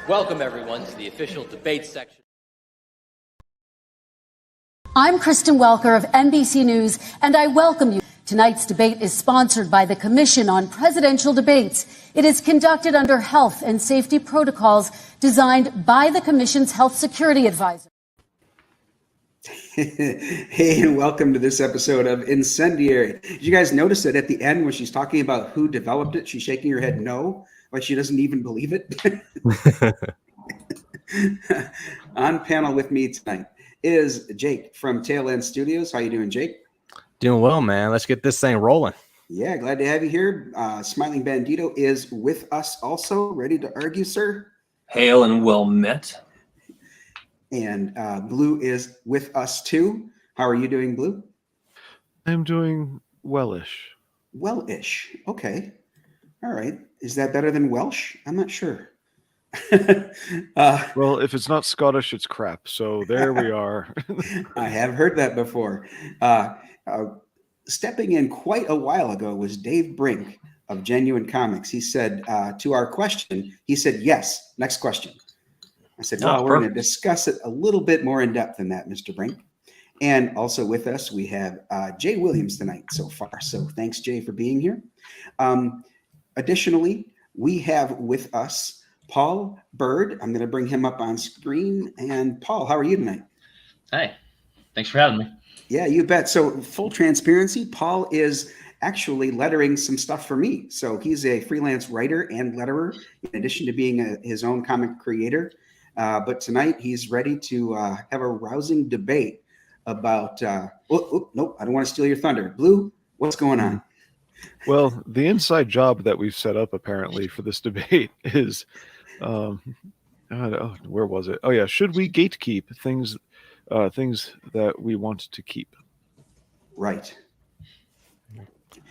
Welcome, everyone, to the official debate section. I'm Kristen Welker of NBC News, and I welcome you. Tonight's debate is sponsored by the Commission on Presidential Debates. It is conducted under health and safety protocols designed by the Commission's health security advisor. Hey, and welcome to this episode of Incendiary. Did you guys notice that at the end when she's talking about who developed it, she's shaking her head no, like she doesn't even believe it? On panel with me tonight is Jake from TaleEnd Studios. How you doing, Jake? Doing well, man. Let's get this thing rolling. Yeah, glad to have you here. SmilingBandito is with us also. Ready to argue, sir? Hail and well met. And Blue is with us too. How are you doing, Blue? I'm doing wellish. Wellish. Okay. All right. Is that better than Welsh? I'm not sure. Well, if it's not Scottish, it's crap. So there we are. I have heard that before. Stepping in quite a while ago was Dave Brink of Genuine Comics. He said to our question, he said, yes, next question. I said, well, we're going to discuss it a little bit more in depth than that, Mr. Brink. And also with us, we have Jay Williams tonight so far. So thanks, Jay, for being here. Additionally, we have with us Paul Byrd. I'm going to bring him up on screen. And Paul, how are you tonight? Hi. Thanks for having me. Yeah, you bet. So full transparency, Paul is actually lettering some stuff for me. So he's a freelance writer and letterer, in addition to being his own comic creator. But tonight he's ready to have a rousing debate about, nope, I don't want to steal your thunder. Blue, what's going on? Well, the inside job that we've set up apparently for this debate is, where was it? Oh yeah, should we gatekeep things that we want to keep? Right.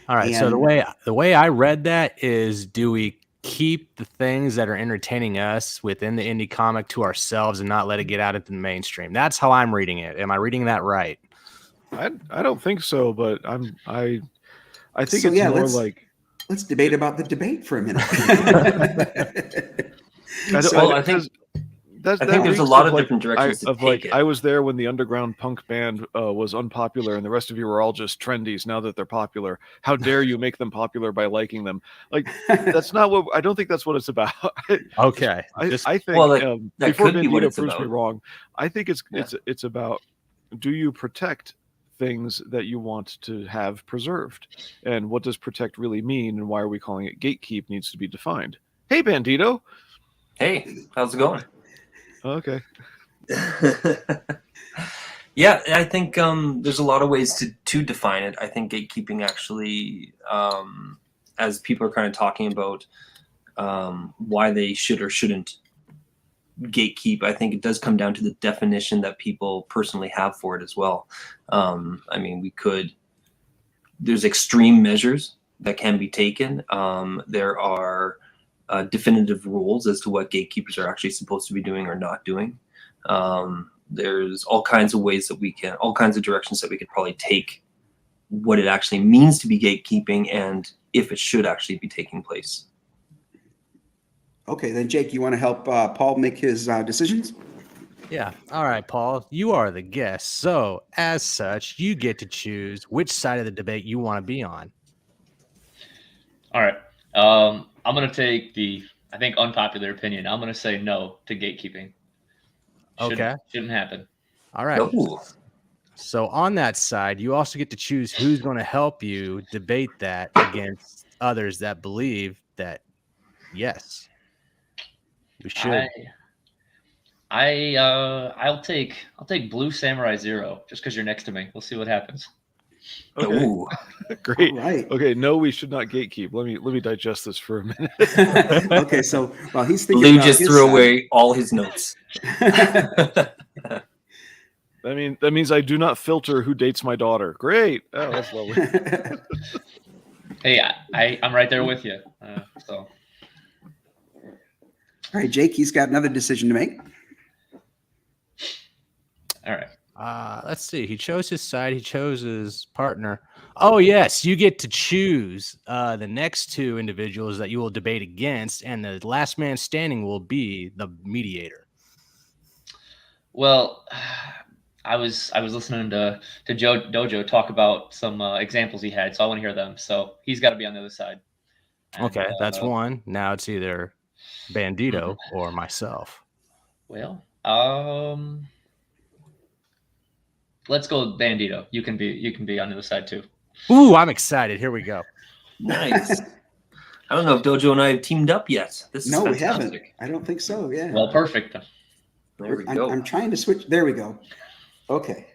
All right. And so the way I read that is, do we keep the things that are entertaining us within the indie comic to ourselves and not let it get out into the mainstream? That's how I'm reading it. Am I reading that right? I don't think so, but I think So, it's yeah, more like, let's debate about the debate for a minute. I think there's a lot of different directions to take it. I was there when the underground punk band was unpopular, and the rest of you were all just trendies. Now that they're popular, how dare you make them popular by liking them? Like, that's not what I don't think that's what it's about. Okay, I think that before could be what Bandito it's proves about. me wrong, I think it's about, do you protect things that you want to have preserved, and what does protect really mean, and why are we calling it gatekeep needs to be defined. Hey, Bandito. Hey, how's it going? Okay. Yeah, I think there's a lot of ways to define it. I think gatekeeping actually, as people are kind of talking about why they should or shouldn't gatekeep, I think it does come down to the definition that people personally have for it as well. I mean, there's extreme measures that can be taken. There are definitive rules as to what gatekeepers are actually supposed to be doing or not doing. There's all kinds of ways that all kinds of directions that we could probably take what it actually means to be gatekeeping and if it should actually be taking place. Okay, then Jake, you want to help Paul make his decisions? Yeah. All right, Paul, you are the guest. So as such, you get to choose which side of the debate you want to be on. All right. I'm going to take I think, unpopular opinion. I'm going to say no to gatekeeping. Shouldn't happen. All right. Ooh. So on that side, you also get to choose who's going to help you debate that against others that believe that, yes, we should. I'll take Blue Samurai Zero just because you're next to me. We'll see what happens. Okay. Ooh. Great. All right. Okay. No, we should not gatekeep. Let me digest this for a minute. Okay. So while he's thinking, Blue just threw away all his notes. That means I do not filter who dates my daughter. Great. Oh, that's lovely. Hey, I'm right there with you. So. All right, Jake, he's got another decision to make. All right. Let's see. He chose his side. He chose his partner. Oh, yes. You get to choose the next two individuals that you will debate against, and the last man standing will be the mediator. Well, I was listening to Dojo talk about some examples he had, so I want to hear them. So he's got to be on the other side. And, Okay, that's one. Now it's either Bandito or myself. Well, let's go with Bandito. You can be on the other side too. Ooh, I'm excited. Here we go. Nice. I don't know if Dojo and I have teamed up yet. This is No, we fantastic. haven't. I don't think so. Yeah. Well, perfect. There we go. I'm trying to switch. There we go. Okay.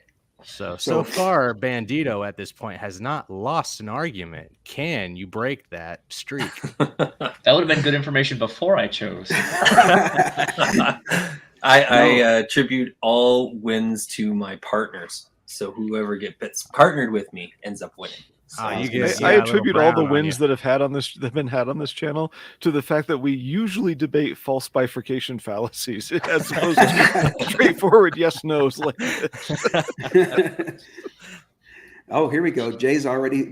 So far, Bandito at this point has not lost an argument. Can you break that streak? That would have been good information before I chose. I attribute all wins to my partners. So whoever gets partnered with me ends up winning. So I attribute all the wins that have been had on this channel to the fact that we usually debate false bifurcation fallacies as opposed to straightforward yes nos like this. Oh, here we go. Jay's already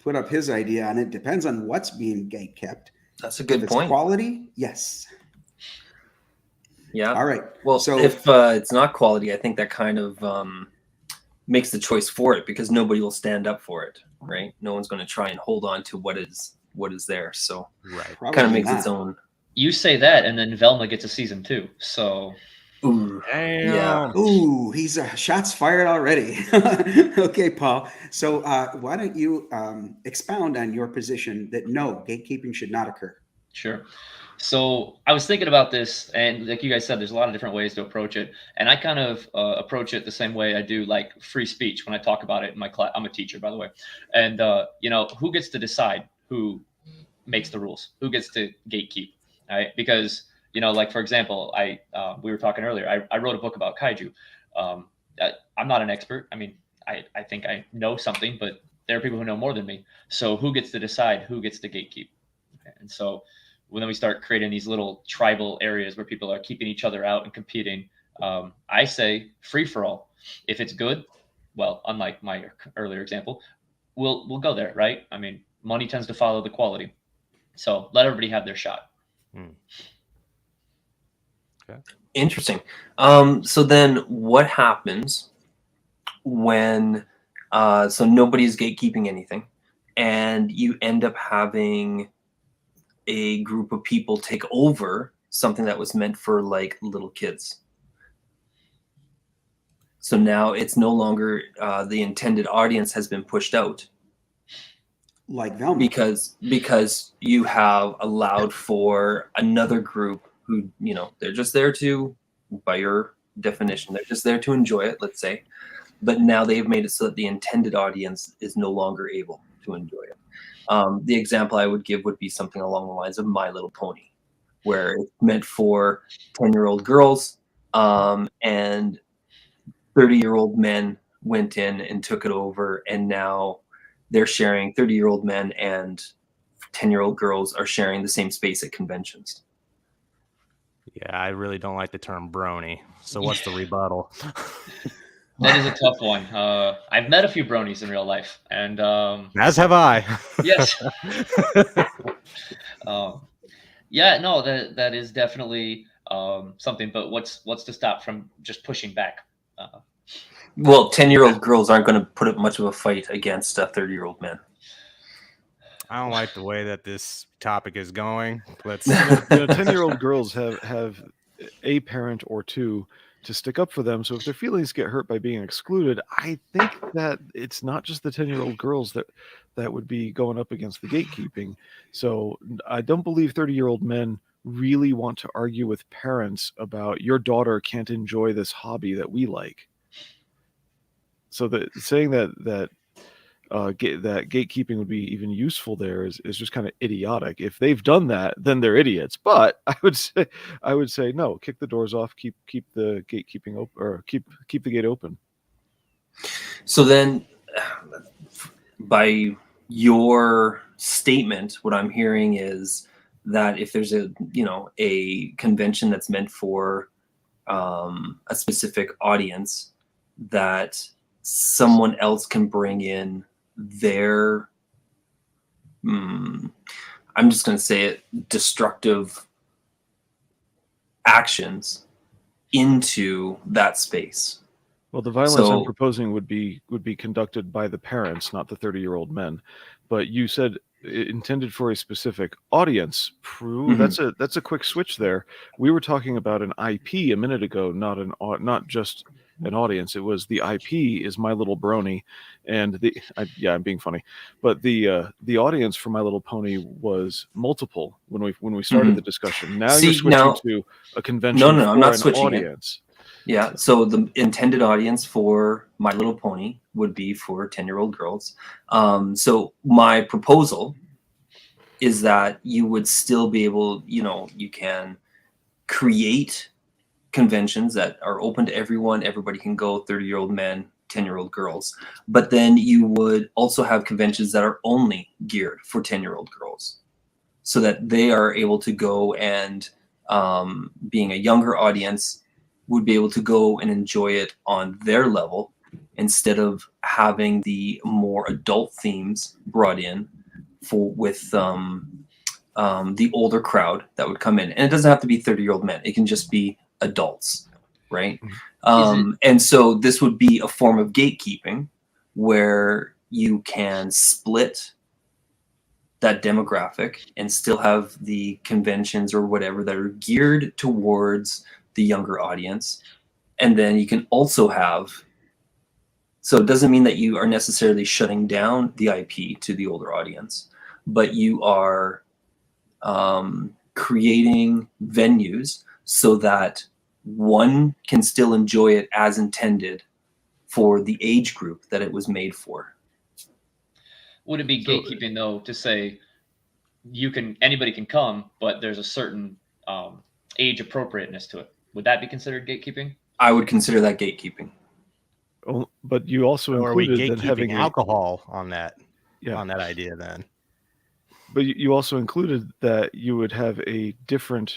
put up his idea on it. Depends on what's being gate kept. That's a good If point. it's quality, yes. Yeah. All right. Well, so if it's not quality, I think that kind of makes the choice for it because nobody will stand up for it, right? No one's going to try and hold on to what is there. So right, kind of makes its own. You say that, and then Velma gets a season 2. So, ooh, damn. Yeah. Ooh, he's shots fired already. Okay, Paul. So why don't you expound on your position that no, gatekeeping should not occur? sure. So I was thinking about this, and like you guys said, there's a lot of different ways to approach it. And I kind of approach it the same way I do like free speech when I talk about it in my class. I'm a teacher, by the way. And, who gets to decide who makes the rules? Who gets to gatekeep? Right? Because, like, for example, we were talking earlier, I wrote a book about kaiju. I'm not an expert. I mean, I think I know something, but there are people who know more than me. So who gets to decide who gets to gatekeep? Okay. And so when we start creating these little tribal areas where people are keeping each other out and competing, I say free for all. If it's good, well, unlike my earlier example, we'll go there, right? I mean, money tends to follow the quality. So let everybody have their shot. Okay. Interesting. So then what happens when so nobody's gatekeeping anything and you end up having a group of people take over something that was meant for like little kids? So now it's no longer the intended audience has been pushed out. Like Velma. Because you have allowed for another group who, they're just there to, by your definition, they're just there to enjoy it, let's say. But now they've made it so that the intended audience is no longer able to enjoy it. The example I would give would be something along the lines of My Little Pony, where it's meant for 10-year-old girls, and 30-year-old men went in and took it over, and now they're sharing 30-year-old men and 10-year-old girls are sharing the same space at conventions. Yeah, I really don't like the term brony. So what's the rebuttal? That is a tough one. I've met a few bronies in real life, and as have I. Yes. Yeah, no, that is definitely something. But what's to stop from just pushing back? Well, 10-year-old girls aren't going to put up much of a fight against 30-year-old men. I don't like the way that this topic is going. Let's 10-year-old girls have a parent or two to stick up for them. So if their feelings get hurt by being excluded, I think that it's not just the 10-year-old girls that would be going up against the gatekeeping. So I don't believe 30-year-old men really want to argue with parents about your daughter can't enjoy this hobby that we like. So saying that gatekeeping would be even useful there is just kind of idiotic. If they've done that, then they're idiots. But I would say no, kick the doors off, keep the gatekeeping open, or keep the gate open. So then, by your statement, what I'm hearing is that if there's a convention that's meant for a specific audience, that someone else can bring in their, I'm just going to say it, destructive actions into that space. Well, the violence So- I'm proposing would be conducted by the parents, not the 30-year-old men. But you said intended for a specific audience. That's a quick switch there. We were talking about an IP a minute ago, not just an audience. It was the IP is My Little Brony, and I'm being funny, but the audience for My Little Pony was multiple when we started the discussion. Now you're switching to a convention. No, for I'm not an switching audience. Yeah, so the intended audience for My Little Pony would be for 10-year-old girls. So my proposal is that you would still be able, you can create conventions that are open to everyone. Everybody can go, 30-year-old men, 10-year-old girls. But then you would also have conventions that are only geared for 10-year-old girls, so that they are able to go and, being a younger audience, would be able to go and enjoy it on their level instead of having the more adult themes brought in with the older crowd that would come in. And it doesn't have to be 30-year-old men. It can just be adults, right? And so this would be a form of gatekeeping where you can split that demographic and still have the conventions or whatever that are geared towards the younger audience. And then you can also have, so it doesn't mean that you are necessarily shutting down the IP to the older audience, but you are creating venues so that one can still enjoy it as intended for the age group that it was made for. Would it be gatekeeping though to say anybody can come, but there's a certain age appropriateness to it? Would that be considered gatekeeping? I would consider that gatekeeping. Oh, but you also Or are we included that having gatekeeping alcohol on that on that idea then? But you also included that you would have a different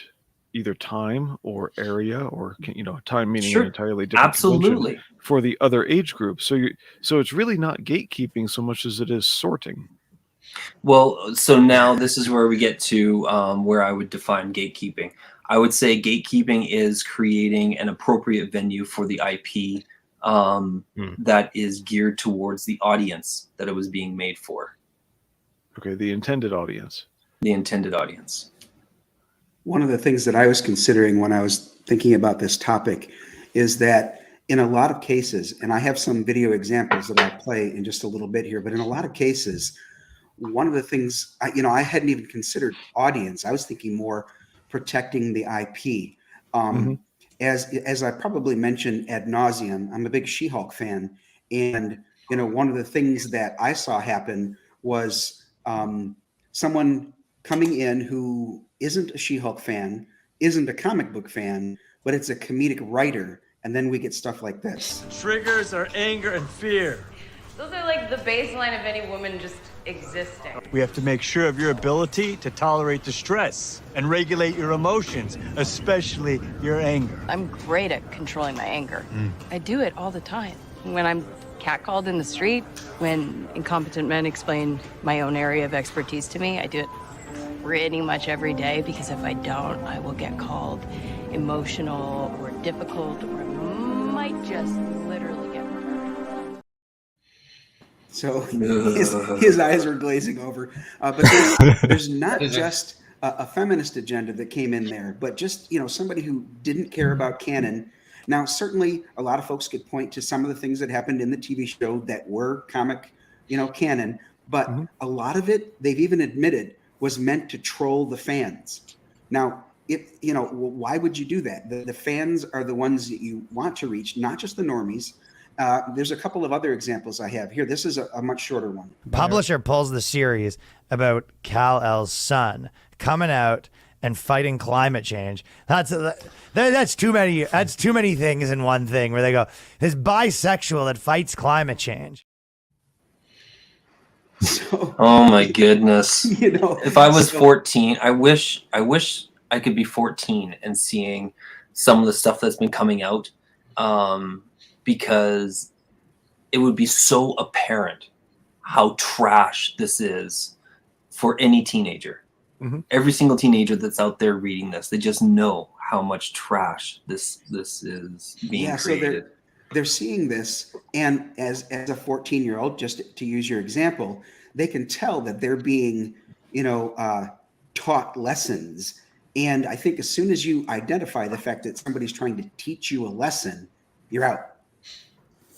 either time or area, or time meaning an entirely different convention for the other age group. So it's really not gatekeeping so much as it is sorting. Well, so now this is where we get to where I would define gatekeeping. I would say gatekeeping is creating an appropriate venue for the IP that is geared towards the audience that it was being made for. Okay, the intended audience. The intended audience. One of the things that I was considering when I was thinking about this topic is that in a lot of cases, and I have some video examples that I'll play in just a little bit here, but in a lot of cases, one of the things, I hadn't even considered audience. I was thinking more protecting the IP. As I probably mentioned ad nauseum, I'm a big She-Hulk fan. And, one of the things that I saw happen was someone coming in who isn't a She-Hulk fan, isn't a comic book fan, but it's a comedic writer. And then we get stuff like this. Triggers are anger and fear. Those are like the baseline of any woman just existing. We have to make sure of your ability to tolerate distress and regulate your emotions, especially your anger. I'm great at controlling my anger. I do it all the time. When I'm catcalled in the street, when incompetent men explain my own area of expertise to me, I do it pretty much every day, because if I don't, I will get called emotional or difficult, or I might just literally get murdered. So his eyes were glazing over. But there's not just a feminist agenda that came in there, but just, somebody who didn't care about canon. Now, certainly a lot of folks could point to some of the things that happened in the TV show that were comic, canon, but a lot of it, they've even admitted, was meant to troll the fans. Now, why would you do that? The fans are the ones that you want to reach, not just the normies. There's a couple of other examples I have here. This is a much shorter one. Publisher pulls the series about Kal-El's son coming out and fighting climate change. That's too many. That's too many things in one thing. Where they go, "This bisexual that fights climate change." So, oh my goodness! If I was 14, I wish I could be 14 and seeing some of the stuff that's been coming out. Because it would be so apparent how trash this is for any teenager. Mhm. Every single teenager that's out there reading this, they just know how much trash this is being So created. they're seeing this, and as a 14-year-old, just to use your example, they can tell that they're being, taught lessons. And I think as soon as you identify the fact that somebody's trying to teach you a lesson, you're out.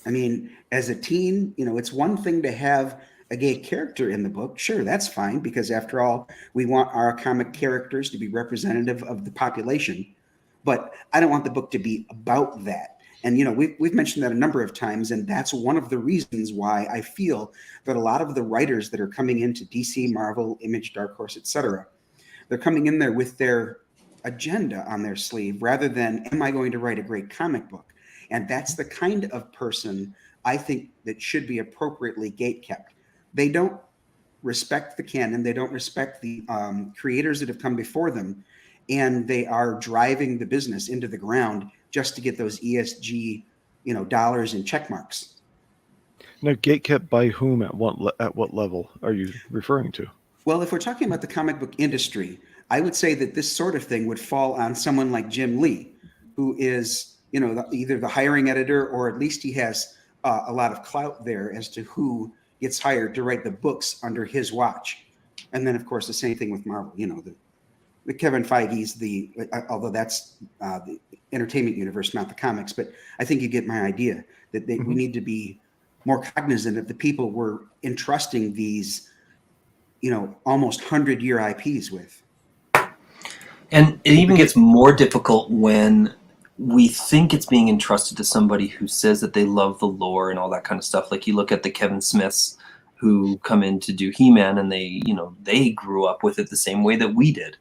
I mean, as a teen, it's one thing to have a gay character in the book. Sure, that's fine, because after all, we want our comic characters to be representative of the population. But I don't want the book to be about that. And we've mentioned that a number of times, and that's one of the reasons why I feel that a lot of the writers that are coming into DC, Marvel, Image, Dark Horse, etc., they're coming in there with their agenda on their sleeve rather than, am I going to write a great comic book? And that's the kind of person I think that should be appropriately gatekept. They don't respect the canon. They don't respect the creators that have come before them. And they are driving the business into the ground just to get those ESG, dollars and check marks. Now, gatekept by whom at what level are you referring to? Well, if we're talking about the comic book industry, I would say that this sort of thing would fall on someone like Jim Lee, who is, either the hiring editor, or at least he has a lot of clout there as to who gets hired to write the books under his watch. And then, of course, the same thing with Marvel. The Kevin Feige's although that's the entertainment universe, not the comics. But I think you get my idea that we need to be more cognizant of the people we're entrusting these, almost 100-year IPs with. And it even gets more difficult when we think it's being entrusted to somebody who says that they love the lore and all that kind of stuff. Like you look at the Kevin Smiths who come in to do He-Man, and they grew up with it the same way that we did.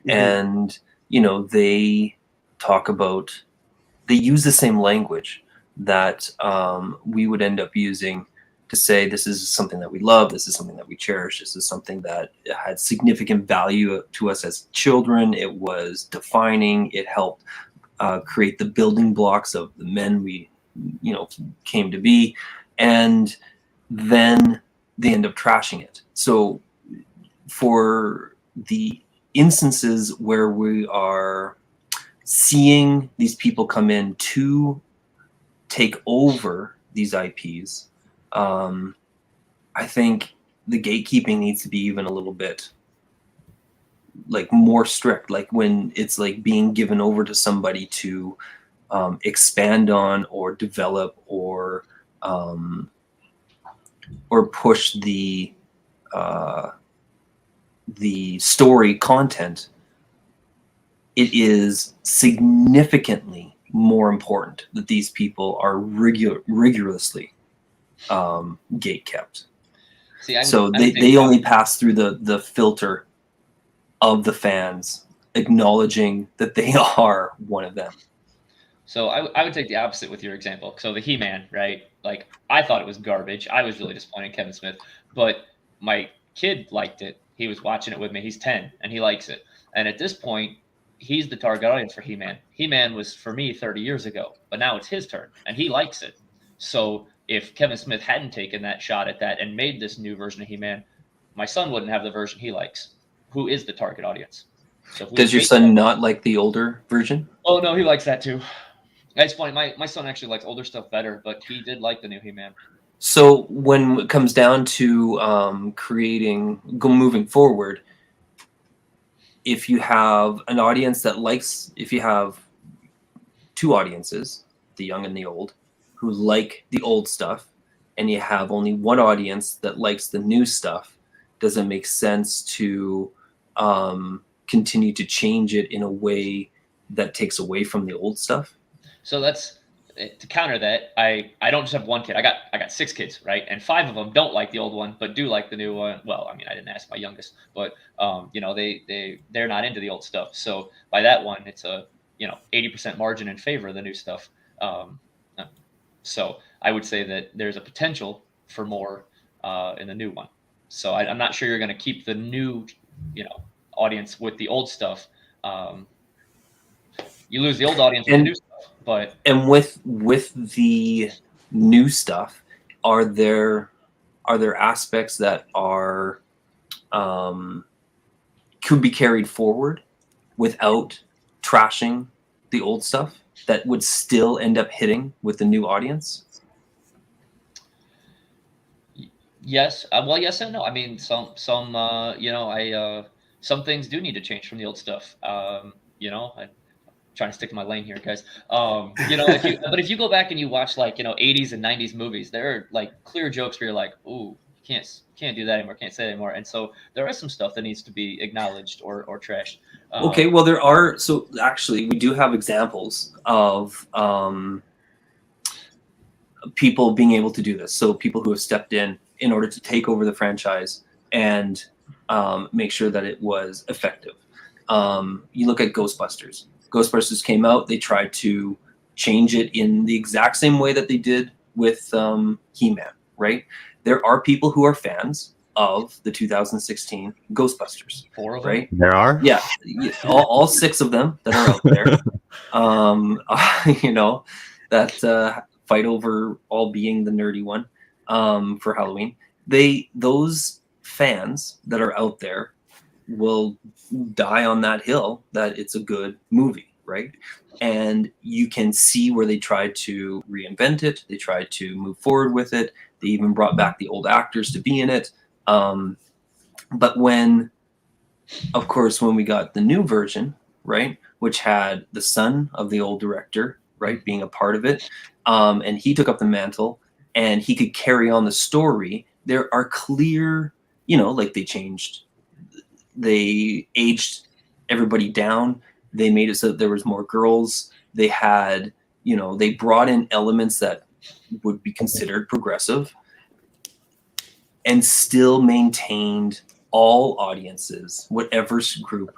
And, they talk about, they use the same language that we would end up using to say, this is something that we love, this is something that we cherish, this is something that had significant value to us as children. It was defining, it helped create the building blocks of the men we, came to be. And then they end up trashing it. So for the instances where we are seeing these people come in to take over these IPs, I think the gatekeeping needs to be even a little bit more strict, like when it's being given over to somebody to expand on or develop or push the story content. It is significantly more important that these people are rigorously gatekept. So they only pass through the filter of the fans, acknowledging that they are one of them. So I would take the opposite with your example. So the He-Man, right? I thought it was garbage. I was really disappointed in Kevin Smith, but my kid liked it. He was watching it with me. He's 10 and he likes it. And at this point, he's the target audience for He-Man. He-Man was for me 30 years ago, but now it's his turn and he likes it. So if Kevin Smith hadn't taken that shot at that and made this new version of He-Man, my son wouldn't have the version he likes. Who is the target audience? So does your son not like the older version? Oh no, he likes that too. It's funny. My son actually likes older stuff better, but he did like the new He-Man. So when it comes down to moving forward, if you have an audience that likes, if you have two audiences, the young and the old, who like the old stuff, and you have only one audience that likes the new stuff, does it make sense to continue to change it in a way that takes away from the old stuff? So that's to counter that. I don't just have one kid. I got 6 kids, right? And 5 of them don't like the old one, but do like the new one. Well, I mean, I didn't ask my youngest, but they're not into the old stuff. So by that one, it's a 80% margin in favor of the new stuff. So I would say that there's a potential for more in the new one. So I'm not sure you're going to keep the new, audience with the old stuff. You lose the old audience with the new stuff. But with the new stuff, are there are there aspects that are could be carried forward without trashing the old stuff that would still end up hitting with the new audience? Yes. Well, yes and no. I mean, some some things do need to change from the old stuff. I'm trying to stick to my lane here, guys. If you go back and you watch 80s and 90s movies, there are like clear jokes where you're like, ooh, you can't do that anymore, can't say that anymore. And so there is some stuff that needs to be acknowledged or trashed. Okay, well, there are. So actually, we do have examples of people being able to do this. So people who have stepped in order to take over the franchise and make sure that it was effective. You look at Ghostbusters. Ghostbusters came out. They tried to change it in the exact same way that they did with He-Man, right? There are people who are fans of the 2016 Ghostbusters. 4 of them? Right? There are? Yeah. All 6 of them that are out there. That fight over all being the nerdy one for Halloween. Those fans that are out there will die on that hill that it's a good movie, right? And you can see where they tried to reinvent it. They tried to move forward with it. They even brought back the old actors to be in it. But when we got the new version, right, which had the son of the old director, right, being a part of it, and he took up the mantle and he could carry on the story, there are clear, they aged everybody down. They made it so that there was more girls. They had, they brought in elements that would be considered progressive and still maintained all audiences, whatever group,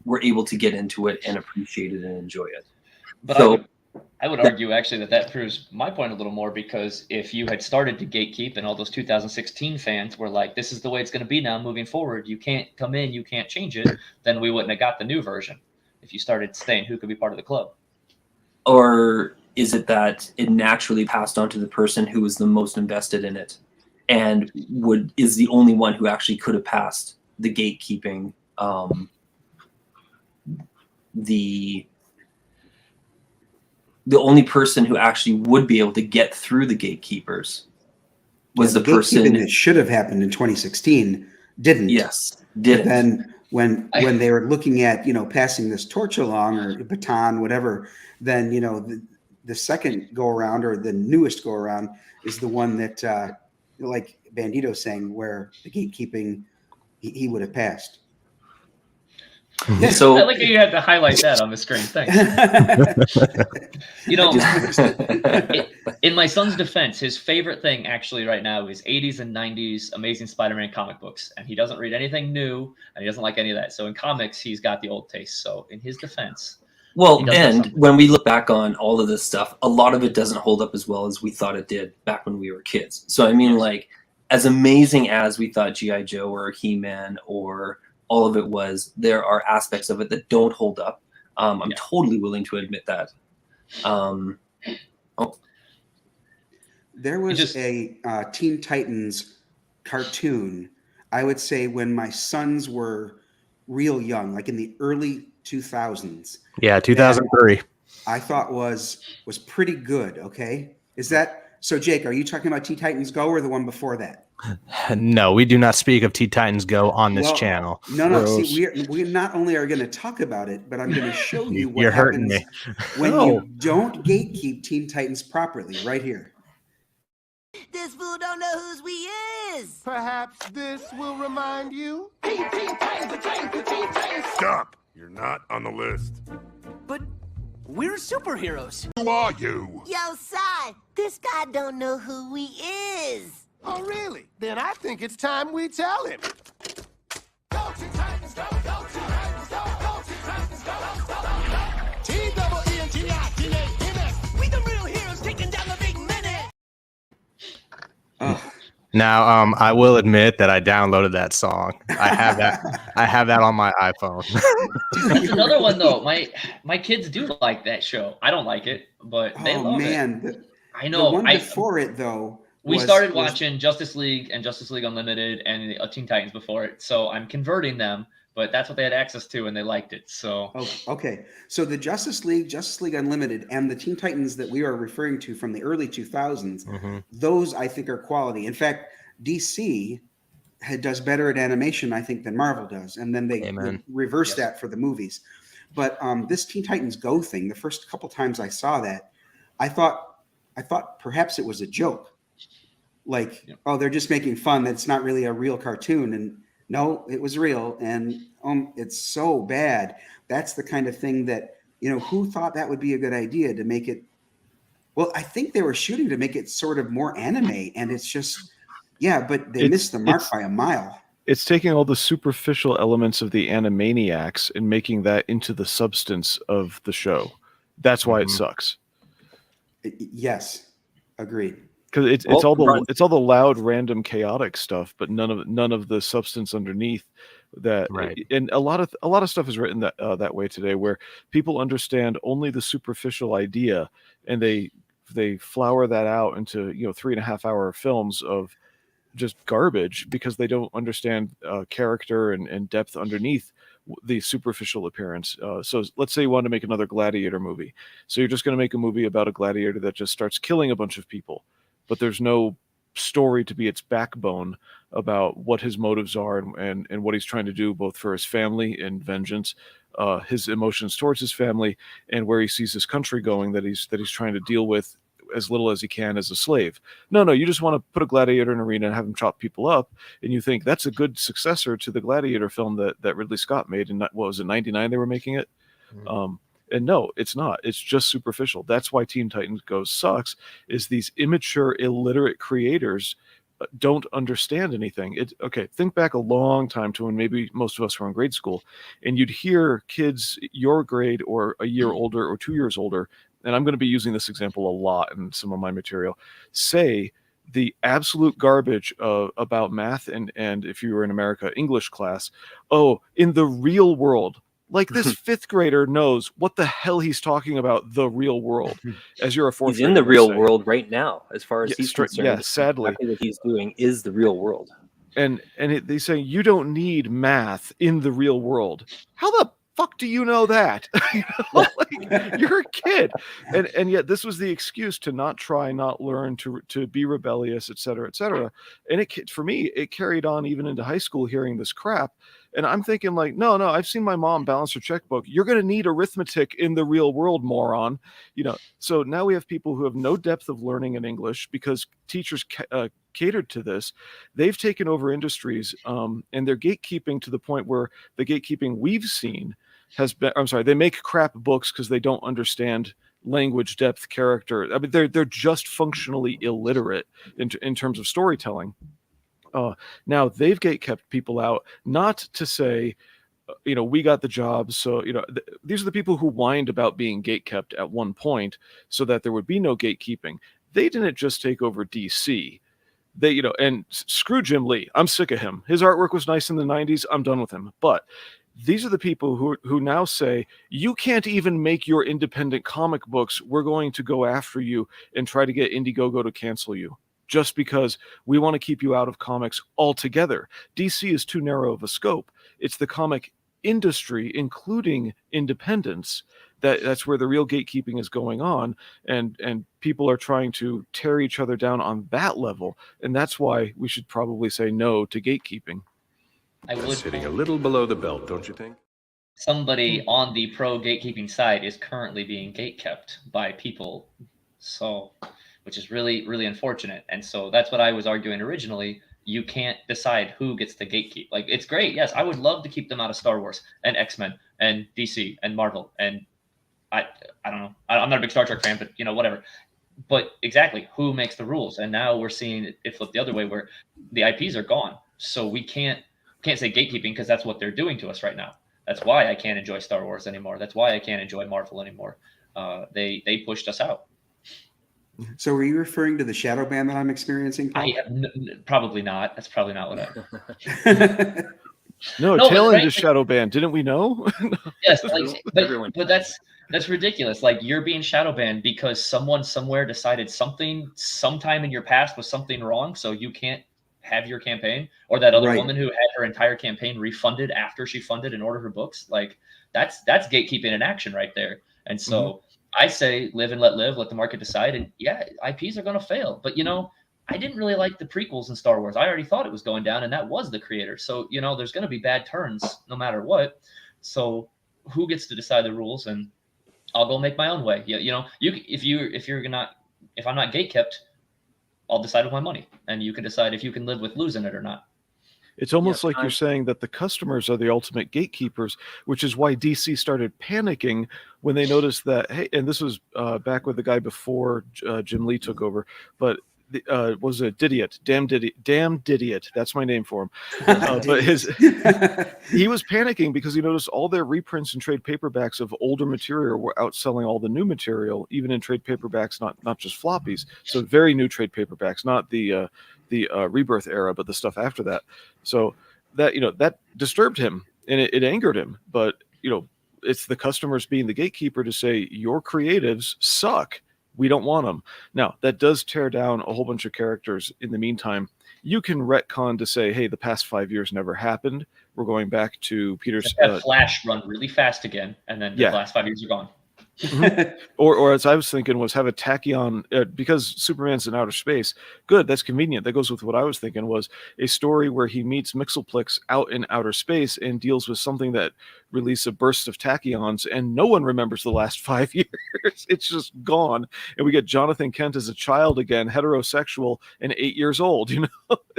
were able to get into it and appreciate it and enjoy it. But so, I would argue actually that proves my point a little more, because if you had started to gatekeep and all those 2016 fans were like, this is the way it's going to be now moving forward, you can't come in, you can't change it, then we wouldn't have got the new version. If you started saying who could be part of the club. Or is it that it naturally passed on to the person who was the most invested in it and is the only one who actually could have passed the gatekeeping, the only person who actually would be able to get through the gatekeepers was the person that should have happened in 2016 didn't. Yes, didn't. Then when they were looking at passing this torch along or baton, whatever, then the second go around or the newest go around is the one that like Bandito saying, where the gatekeeping he would have passed. Yeah, so I like how you had to highlight that on the screen. Thanks. In my son's defense, his favorite thing actually right now is 80s and 90s Amazing Spider-Man comic books, and he doesn't read anything new, and he doesn't like any of that. So in comics, he's got the old taste. So in his defense, and when we look back on all of this stuff, a lot of it doesn't hold up as well as we thought it did back when we were kids. So I mean, like, as amazing as we thought G.I. Joe or He-Man or all of it was, there are aspects of it that don't hold up. I'm totally willing to admit that. There was a Teen Titans cartoon, I would say, when my sons were real young, like in the early 2000s. Yeah, 2003. I thought was pretty good. Okay, is that so? Jake, are you talking about Teen Titans Go or the one before that? No, we do not speak of Teen Titans Go on this channel. No. See, we not only are going to talk about it, but I'm going to show you what You're happens hurting me. when you don't gatekeep Teen Titans properly. Right here. This fool don't know whose we is. Perhaps this will remind you. Stop! You're not on the list. But we're superheroes. Who are you? Yo, son, this guy don't know who we is. Oh, really? Then I think it's time we tell him. Go, Teen Titans, go, go, Teen Titans, go, go, Teen Titans, go, go, go. T-double-E-N-T-I-T-A-N-S. We the real heroes taking down the big menace. Now, I will admit that I downloaded that song. I have that on my iPhone. That's another one though. My kids do like that show. I don't like it, but they love it. I know. The one before it though We started watching Justice League and Justice League Unlimited and Teen Titans before it, so I'm converting them. But that's what they had access to, and they liked it. So okay, so the Justice League Unlimited, and the Teen Titans that we are referring to from the early 2000s, those I think are quality. In fact, DC does better at animation, I think, than Marvel does, and then they reverse that for the movies. But this Teen Titans Go thing, the first couple times I saw that, I thought perhaps it was a joke, like oh, they're just making fun. That's not really a real cartoon, and no, it was real, and it's so bad. That's the kind of thing that, who thought that would be a good idea to make it? Well, I think they were shooting to make it sort of more anime, and it's just, but they missed the mark by a mile. It's taking all the superficial elements of the Animaniacs and making that into the substance of the show. That's why it sucks. Yes, agreed. Because it's all the loud, random, chaotic stuff, but none of the substance underneath that. Right. And a lot of stuff is written that way today, where people understand only the superficial idea, and they flower that out into 3.5 hour films of just garbage because they don't understand character and depth underneath the superficial appearance. So let's say you want to make another Gladiator movie. So you're just going to make a movie about a gladiator that just starts killing a bunch of people, but there's no story to be its backbone about what his motives are and what he's trying to do, both for his family and vengeance, his emotions towards his family, and where he sees his country going that he's trying to deal with as little as he can as a slave. No, you just want to put a gladiator in an arena and have him chop people up, and you think that's a good successor to the Gladiator film that Ridley Scott made in, what was it, 99 they were making it? And no, it's not. It's just superficial. That's why Teen Titans Go sucks, is these immature, illiterate creators don't understand anything. Think back a long time to when maybe most of us were in grade school, and you'd hear kids your grade or a year older or 2 years older, and I'm going to be using this example a lot in some of my material, say the absolute garbage about math and if you were in America, English class. Oh, in the real world. Like this fifth grader knows what the hell he's talking about, the real world, as you're a fourth grader. He's in the real world right now, as far as he's concerned. Yeah, sadly. Exactly what he's doing is the real world. And they say, you don't need math in the real world. How the fuck do you know that? You're a kid. And yet this was the excuse to not try, not learn, to be rebellious, et cetera, et cetera. And for me, it carried on even into high school hearing this crap. And I'm thinking like, no, I've seen my mom balance her checkbook. You're going to need arithmetic in the real world, moron. So now we have people who have no depth of learning in English because teachers catered to this. They've taken over industries, and they're gatekeeping to the point where the gatekeeping we've seen has been, they make crap books because they don't understand language, depth, character. I mean, they're just functionally illiterate in terms of storytelling. Now they've gatekept people out, not to say, we got the job. So, these are the people who whined about being gatekept at one point so that there would be no gatekeeping. They didn't just take over DC. They, and screw Jim Lee. I'm sick of him. His artwork was nice in the 90s. I'm done with him. But these are the people who now say, you can't even make your independent comic books. We're going to go after you and try to get IndieGoGo to cancel you, just because we want to keep you out of comics altogether. DC is too narrow of a scope. It's the comic industry, including independents, that's where the real gatekeeping is going on, and people are trying to tear each other down on that level, and that's why we should probably say no to gatekeeping. That's hitting a little below the belt, don't you think? Somebody on the pro gatekeeping side is currently being gatekept by people, which is really, really unfortunate. And so that's what I was arguing originally. You can't decide who gets to gatekeep. Like, it's great. Yes, I would love to keep them out of Star Wars and X-Men and DC and Marvel. And I don't know. I'm not a big Star Trek fan, but whatever. But exactly, who makes the rules? And now we're seeing it flip the other way, where the IPs are gone. So we can't say gatekeeping, because that's what they're doing to us right now. That's why I can't enjoy Star Wars anymore. That's why I can't enjoy Marvel anymore. They pushed us out. So were you referring to the shadow ban that I'm experiencing, Paul? Probably not. That's probably not what I No, No, but TaleEnd right, is shadow banned. Didn't we know? yes, like, but that's ridiculous. Like you're being shadow banned because someone somewhere decided something sometime in your past was something wrong, so you can't have your campaign, or that other Right. woman who had her entire campaign refunded after she funded and ordered her books. Like that's gatekeeping in action right there. And so I say live and let live, let the market decide. And yeah, IPs are going to fail, but I didn't really like the prequels in Star Wars. I already thought it was going down, and that was the creator. So, there's going to be bad turns no matter what. So who gets to decide the rules? And I'll go make my own way. If I'm not gatekept, I'll decide with my money, and you can decide if you can live with losing it or not. It's almost like you're saying that the customers are the ultimate gatekeepers, which is why DC started panicking when they noticed that, hey, and this was back with the guy before Jim Lee took over, but was it Didiot? Damn Didiot. That's my name for him. But he was panicking because he noticed all their reprints and trade paperbacks of older material were outselling all the new material, even in trade paperbacks, not just floppies. So very new trade paperbacks, not the Rebirth era, but the stuff after that. So that that disturbed him and it angered him. But it's the customers being the gatekeeper to say your creatives suck. We don't want them. Now, that does tear down a whole bunch of characters. In the meantime, you can retcon to say, hey, the past 5 years never happened. We're going back to Peter's... Flash run really fast again, and then the last 5 years are gone. or as I was thinking was have a tachyon because Superman's in outer space. Good, that's convenient. That goes with what I was thinking was a story where he meets Mixelplix out in outer space and deals with something that releases a burst of tachyons, and no one remembers the last 5 years. It's just gone, and we get Jonathan Kent as a child again, heterosexual and 8 years old.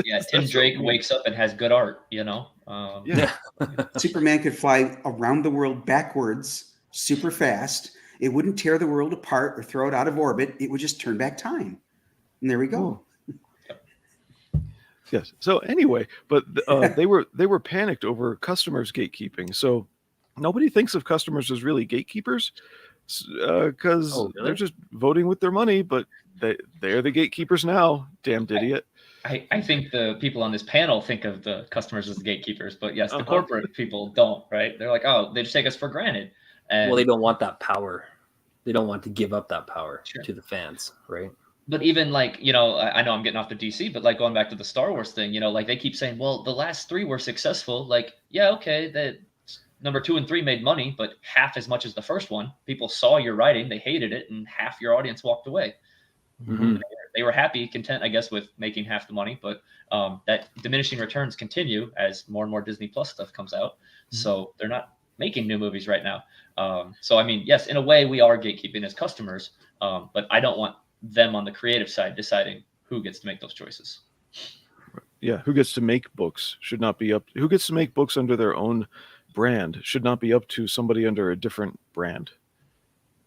Yeah, Tim Drake wakes up and has good art. Superman could fly around the world backwards, super fast. It wouldn't tear the world apart or throw it out of orbit. It would just turn back time. And there we go. Yes. So anyway, but they were panicked over customers gatekeeping. So nobody thinks of customers as really gatekeepers because they're just voting with their money, but they're the gatekeepers now. Damn idiot. I think the people on this panel think of the customers as the gatekeepers, but yes, the corporate people don't, right? They're like, oh, they just take us for granted. Well, they don't want that power. They don't want to give up that power to the fans, right? But even I know I'm getting off the DC, but going back to the Star Wars thing, they keep saying, well, the last 3 were successful. Yeah, okay, that number 2 and 3 made money, but half as much as the first one. People saw your writing, they hated it, and half your audience walked away. They were happy, content, I guess, with making half the money, but that diminishing returns continue as more and more Disney Plus stuff comes out. So they're not making new movies right now. So I mean, yes, in a way we are gatekeeping as customers, but I don't want them on the creative side deciding who gets to make those choices. Yeah, who gets to make books should not be up. Who gets to make books under their own brand should not be up to somebody under a different brand.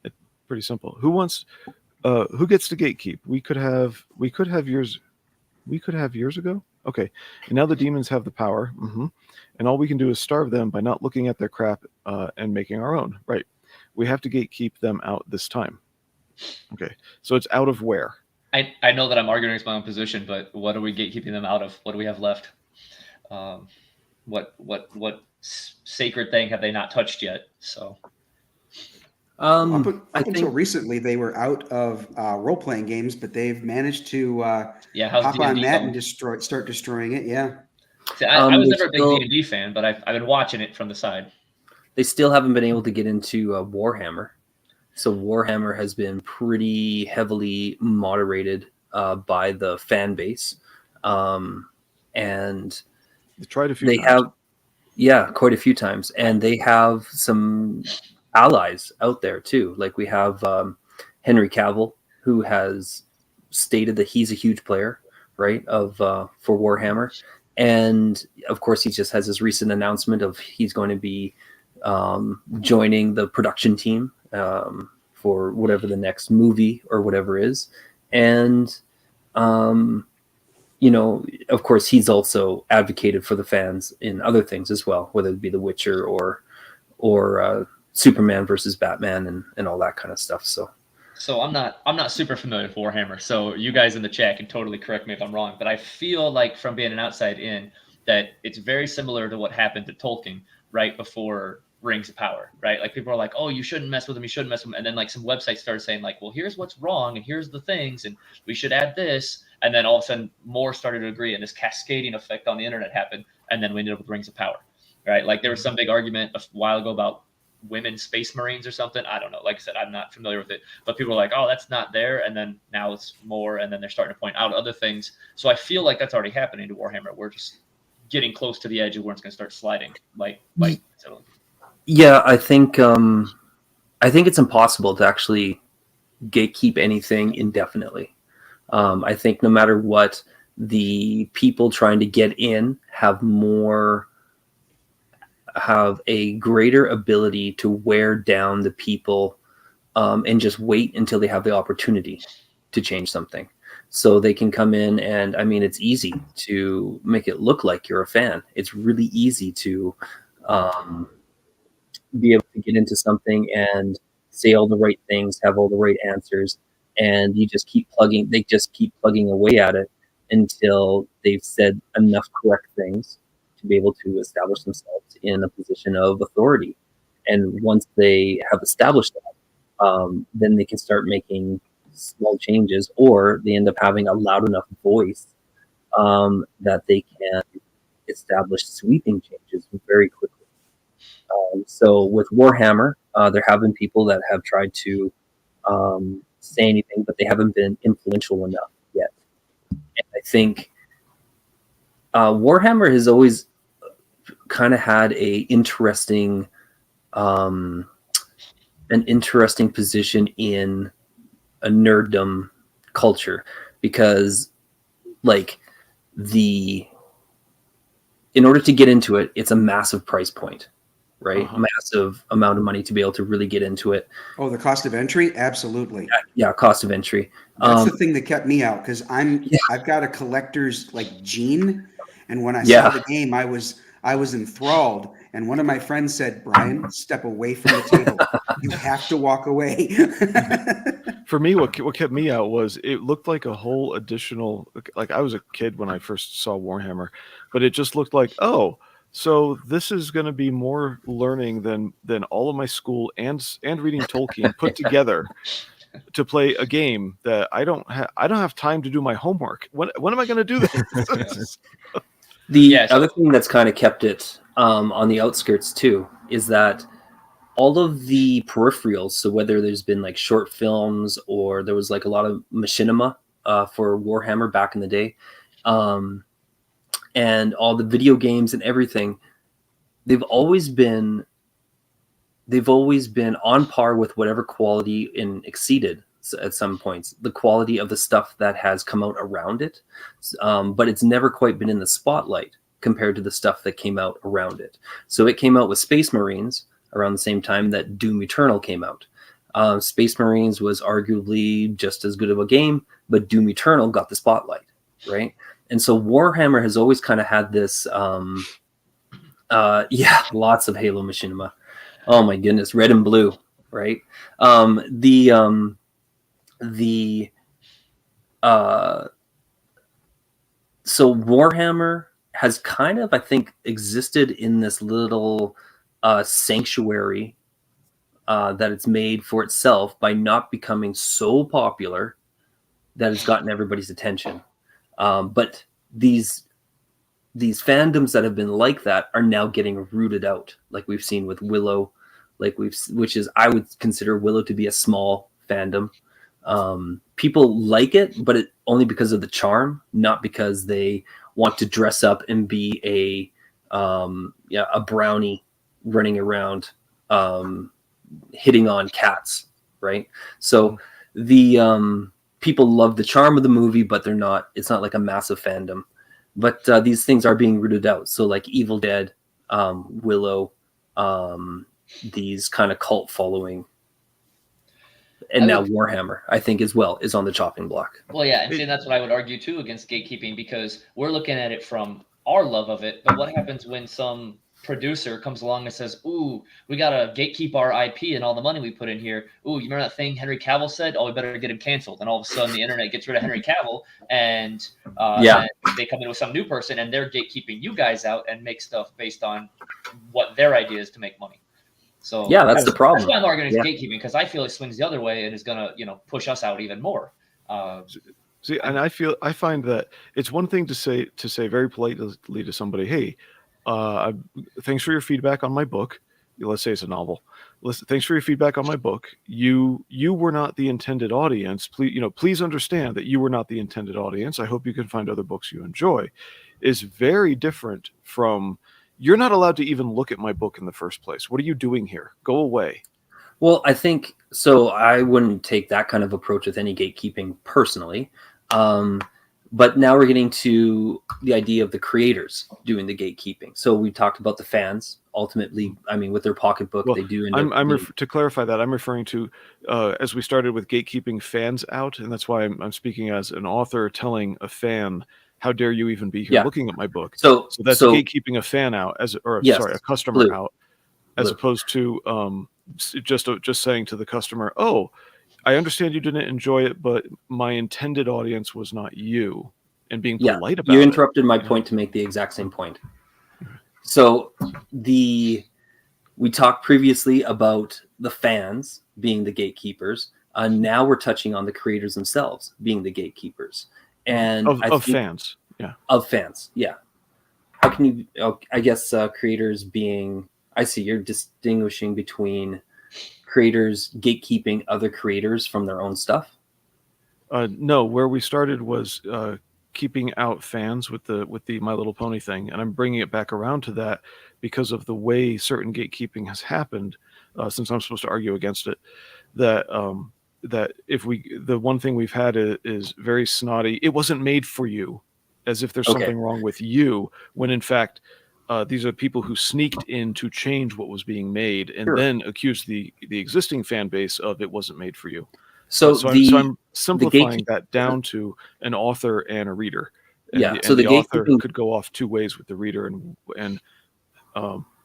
It's pretty simple. Who gets to gatekeep? We could have years ago. Okay, and now the demons have the power, and all we can do is starve them by not looking at their crap and making our own. Right? We have to gatekeep them out this time. Okay, so it's out of where? I know that I'm arguing against my own position, but what are we gatekeeping them out of? What do we have left? What sacred thing have they not touched yet? So. Up until recently, they were out of role-playing games, but they've managed to hop on that and start destroying it. Yeah. See, I was never a big D&D fan, but I've been watching it from the side. They still haven't been able to get into Warhammer. So Warhammer has been pretty heavily moderated by the fan base. And they tried a few times. Quite a few times. And they have some allies out there too. Like we have Henry Cavill, who has stated that he's a huge player, right, for Warhammer. And of course, he just has his recent announcement of he's going to be joining the production team for whatever the next movie or whatever is. And, of course, he's also advocated for the fans in other things as well, whether it be The Witcher or Superman versus Batman and all that kind of stuff. So I'm not super familiar with Warhammer. So you guys in the chat can totally correct me if I'm wrong, but I feel like from being an outside in that it's very similar to what happened to Tolkien right before Rings of Power, right? Like people are like, oh, you shouldn't mess with him, you shouldn't mess with him. And then like some websites started saying like, well, here's what's wrong and here's the things and we should add this. And then all of a sudden more started to agree and this cascading effect on the internet happened. And then we ended up with Rings of Power, right? Like there was some big argument a while ago about women space marines or something. I don't know. Like I said, I'm not familiar with it, but people are like, oh, that's not there. And then now it's more, and then they're starting to point out other things. So I feel like that's already happening to Warhammer. We're just getting close to the edge of where it's going to start sliding. Yeah, I think it's impossible to actually gatekeep anything indefinitely. I think no matter what, the people trying to get in have a greater ability to wear down the people and just wait until they have the opportunity to change something. So they can come in and, I mean, it's easy to make it look like you're a fan. It's really easy to be able to get into something and say all the right things, have all the right answers, and they just keep plugging away at it until they've said enough correct things to be able to establish themselves in a position of authority. And once they have established that, then they can start making small changes, or they end up having a loud enough voice that they can establish sweeping changes very quickly. So with Warhammer, there have been people that have tried to say anything, but they haven't been influential enough yet. And I think Warhammer has always kind of had an interesting position in a nerddom culture, because like in order to get into it, it's a massive price point, right? Massive amount of money to be able to really get into it. Oh, the cost of entry? Absolutely. Yeah, cost of entry. That's the thing that kept me out, because I've got a collector's like gene, and when I saw the game, I was enthralled. And one of my friends said, "Brian, step away from the table. You have to walk away." For me, what kept me out was it looked like a whole additional. Like I was a kid when I first saw Warhammer, but it just looked like, oh, so this is going to be more learning than all of my school and reading Tolkien put together to play a game that I don't have time to do my homework. When am I going to do this? The other thing that's kind of kept it on the outskirts too is that all of the peripherals, so whether there's been like short films or there was like a lot of machinima for Warhammer back in the day, and all the video games and everything, they've always been on par with whatever quality and exceeded at some points the quality of the stuff that has come out around it, but it's never quite been in the spotlight compared to the stuff that came out around it. So it came out with Space Marines around the same time that Doom Eternal came out. Space Marines was arguably just as good of a game, but Doom Eternal got the spotlight, right? And so Warhammer has always kind of had this, lots of Halo machinima. Oh my goodness, red and blue, right? So Warhammer has kind of, I think, existed in this little sanctuary that it's made for itself by not becoming so popular that it's gotten everybody's attention. But these fandoms that have been like that are now getting rooted out, like we've seen with Willow, I would consider Willow to be a small fandom. People like it, but only because of the charm, not because they want to dress up and be a brownie running around hitting on cats, right? So the people love the charm of the movie, but it's not like a massive fandom. But these things are being rooted out. So like Evil Dead, Willow, these kind of cult following. And now Warhammer, I think, as well, is on the chopping block. Well, yeah, and that's what I would argue, too, against gatekeeping, because we're looking at it from our love of it. But what happens when some producer comes along and says, "Ooh, we gotta gatekeep our IP and all the money we put in here. Ooh, you remember that thing Henry Cavill said? Oh, we better get him canceled." And all of a sudden, the internet gets rid of Henry Cavill, and then they come in with some new person, and they're gatekeeping you guys out and make stuff based on what their idea is to make money. So yeah, that's the problem. That's why I'm arguing it's gatekeeping, because I feel it swings the other way and is gonna, push us out even more. See, and I find that it's one thing to say very politely to somebody, "Hey, thanks for your feedback on my book." Let's say it's a novel. Listen, thanks for your feedback on my book. You were not the intended audience. Please understand that you were not the intended audience. I hope you can find other books you enjoy. Is very different from, you're not allowed to even look at my book in the first place. What are you doing here? Go away. Well, I think so. I wouldn't take that kind of approach with any gatekeeping personally. But now we're getting to the idea of the creators doing the gatekeeping. So we talked about the fans. Ultimately, I mean, with their pocketbook, they do. To clarify that, I'm referring to, as we started with gatekeeping fans out, and that's why I'm speaking as an author telling a fan, "How dare you even be here looking at my book?" So that's gatekeeping a fan out, a customer out, as opposed to just saying to the customer, "Oh, I understand you didn't enjoy it, but my intended audience was not you," and being polite about it. You interrupted my point to make the exact same point. So we talked previously about the fans being the gatekeepers. Now we're touching on the creators themselves being the gatekeepers. And of fans. Yeah. Of fans. Yeah. How can you, I guess, creators being, I see you're distinguishing between creators gatekeeping other creators from their own stuff. No, where we started was keeping out fans with the My Little Pony thing, and I'm bringing it back around to that because of the way certain gatekeeping has happened. Since I'm supposed to argue against it, that the one thing we've had is very snotty. It wasn't made for you, as if there's something wrong with you, when in fact these are people who sneaked in to change what was being made, and then accused the existing fan base of it wasn't made for you. So I'm simplifying that down to an author and a reader. And the author could go off two ways with the reader, and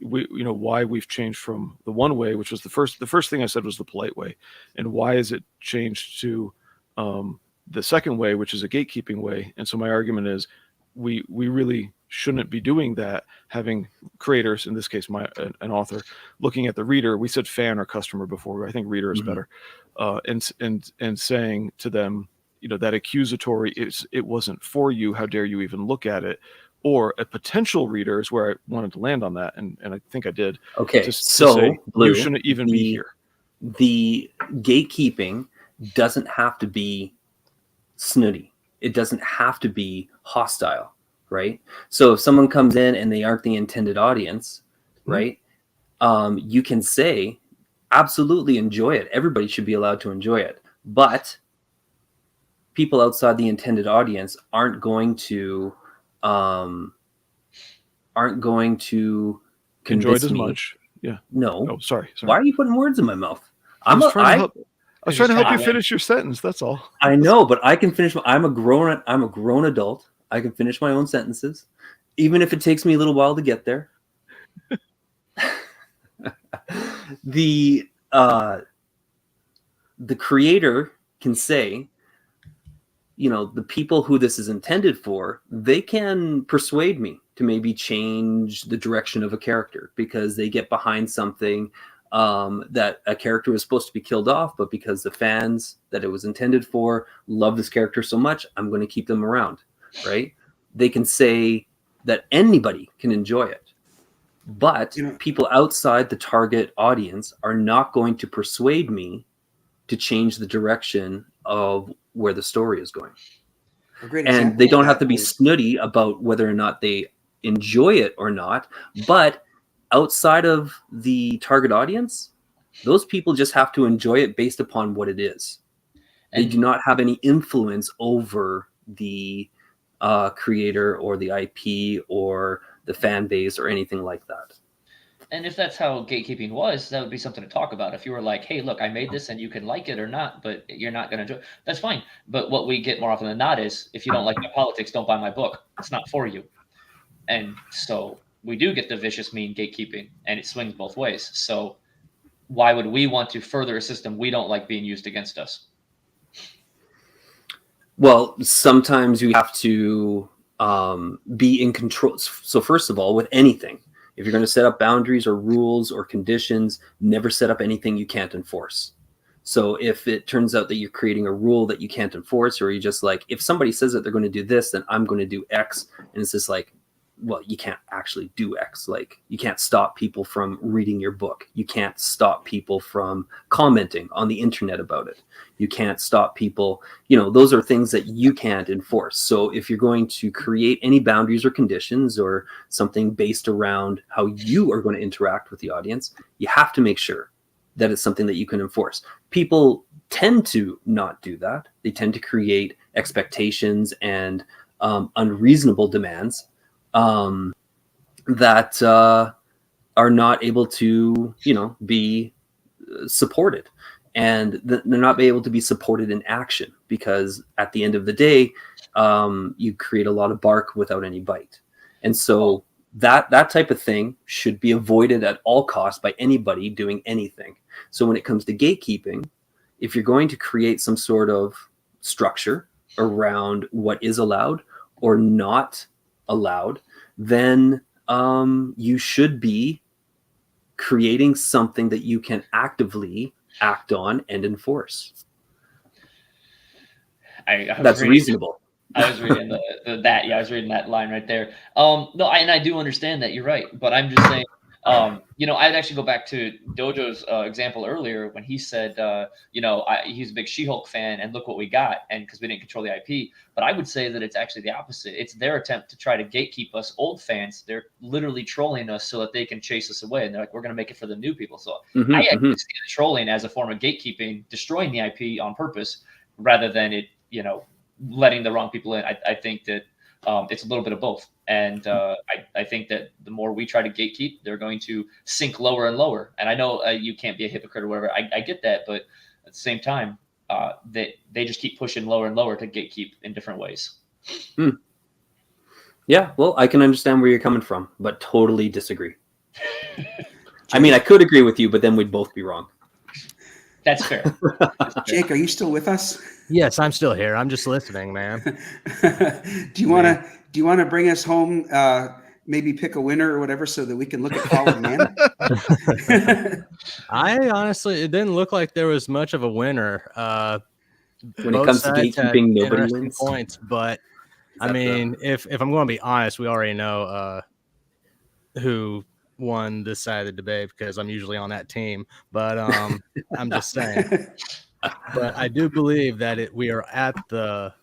why we've changed from the one way, which was the first thing I said was the polite way, and why is it changed to the second way, which is a gatekeeping way. And so my argument is we really shouldn't be doing that, having creators, in this case an author, looking at the reader. We said fan or customer before. I think reader is better. And saying to them, that accusatory, it wasn't for you, how dare you even look at it. Or a potential reader is where I wanted to land on that, and I think I did. Okay, to say, Blue, you shouldn't even be here. The gatekeeping doesn't have to be snooty. It doesn't have to be hostile, right? So if someone comes in and they aren't the intended audience, right? You can say, absolutely enjoy it. Everybody should be allowed to enjoy it. But people outside the intended audience aren't going to enjoy it as me. much. Yeah. No. Oh, sorry. Why are you putting words in my mouth? I was trying to help you finish your sentence. That's all. I know, but I can finish. I'm a grown adult. I can finish my own sentences, even if it takes me a little while to get there. The creator can say, the people who this is intended for, they can persuade me to maybe change the direction of a character because they get behind something that a character was supposed to be killed off, but because the fans that it was intended for love this character so much, I'm going to keep them around, right? They can say that anybody can enjoy it. But people outside the target audience are not going to persuade me to change the direction of where the story is going. And they don't have to be snooty about whether or not they enjoy it or not. But outside of the target audience, those people just have to enjoy it based upon what it is. They do not have any influence over the creator or the IP or the fan base or anything like that. And if that's how gatekeeping was, that would be something to talk about. If you were like, hey, look, I made this and you can like it or not, but you're not going to enjoy it, that's fine. But what we get more often than not is, if you don't like my politics, don't buy my book. It's not for you. And so we do get the vicious, mean gatekeeping, and it swings both ways. So why would we want to further a system we don't like being used against us? Well, sometimes you have to be in control. So first of all, with anything, if you're going to set up boundaries or rules or conditions, never set up anything you can't enforce. So if it turns out that you're creating a rule that you can't enforce, or you just like, if somebody says that they're going to do this, then I'm going to do X. And it's just like, well, you can't actually do X. Like, you can't stop people from reading your book. You can't stop people from commenting on the internet about it. You can't stop people, those are things that you can't enforce. So if you're going to create any boundaries or conditions or something based around how you are going to interact with the audience, you have to make sure that it's something that you can enforce. People tend to not do that. They tend to create expectations and unreasonable demands that are not able to, be supported. And they're not able to be supported in action, because at the end of the day, you create a lot of bark without any bite. And so that type of thing should be avoided at all costs by anybody doing anything. So when it comes to gatekeeping, if you're going to create some sort of structure around what is allowed or not allowed, then you should be creating something that you can actively act on and enforce. That's reasonable. I was reading I was reading that line right there. No, I do understand that, you're right, but I'm just saying, I'd actually go back to Dojo's example earlier when he said, he's a big She-Hulk fan, and look what we got, and because we didn't control the IP. But I would say that it's actually the opposite. It's their attempt to try to gatekeep us old fans. They're literally trolling us so that they can chase us away, and they're like, we're going to make it for the new people. So I actually see the trolling as a form of gatekeeping, destroying the IP on purpose, rather than it, letting the wrong people in. I think that it's a little bit of both. And I think that the more we try to gatekeep, they're going to sink lower and lower. And I know you can't be a hypocrite or whatever. I get that. But at the same time, they just keep pushing lower and lower to gatekeep in different ways. Yeah, well, I can understand where you're coming from, but totally disagree. I mean, I could agree with you, but then we'd both be wrong. That's fair. Jake, are you still with us? Yes, I'm still here. I'm just listening, man. Do you want to bring us home? Maybe pick a winner or whatever, so that we can look at Fallen Man. I honestly, it didn't look like there was much of a winner. When it comes to gatekeeping, nobody wins points. But I mean, if I'm going to be honest, we already know who won this side of the debate, because I'm usually on that team. But I'm just saying. But I do believe that we are at the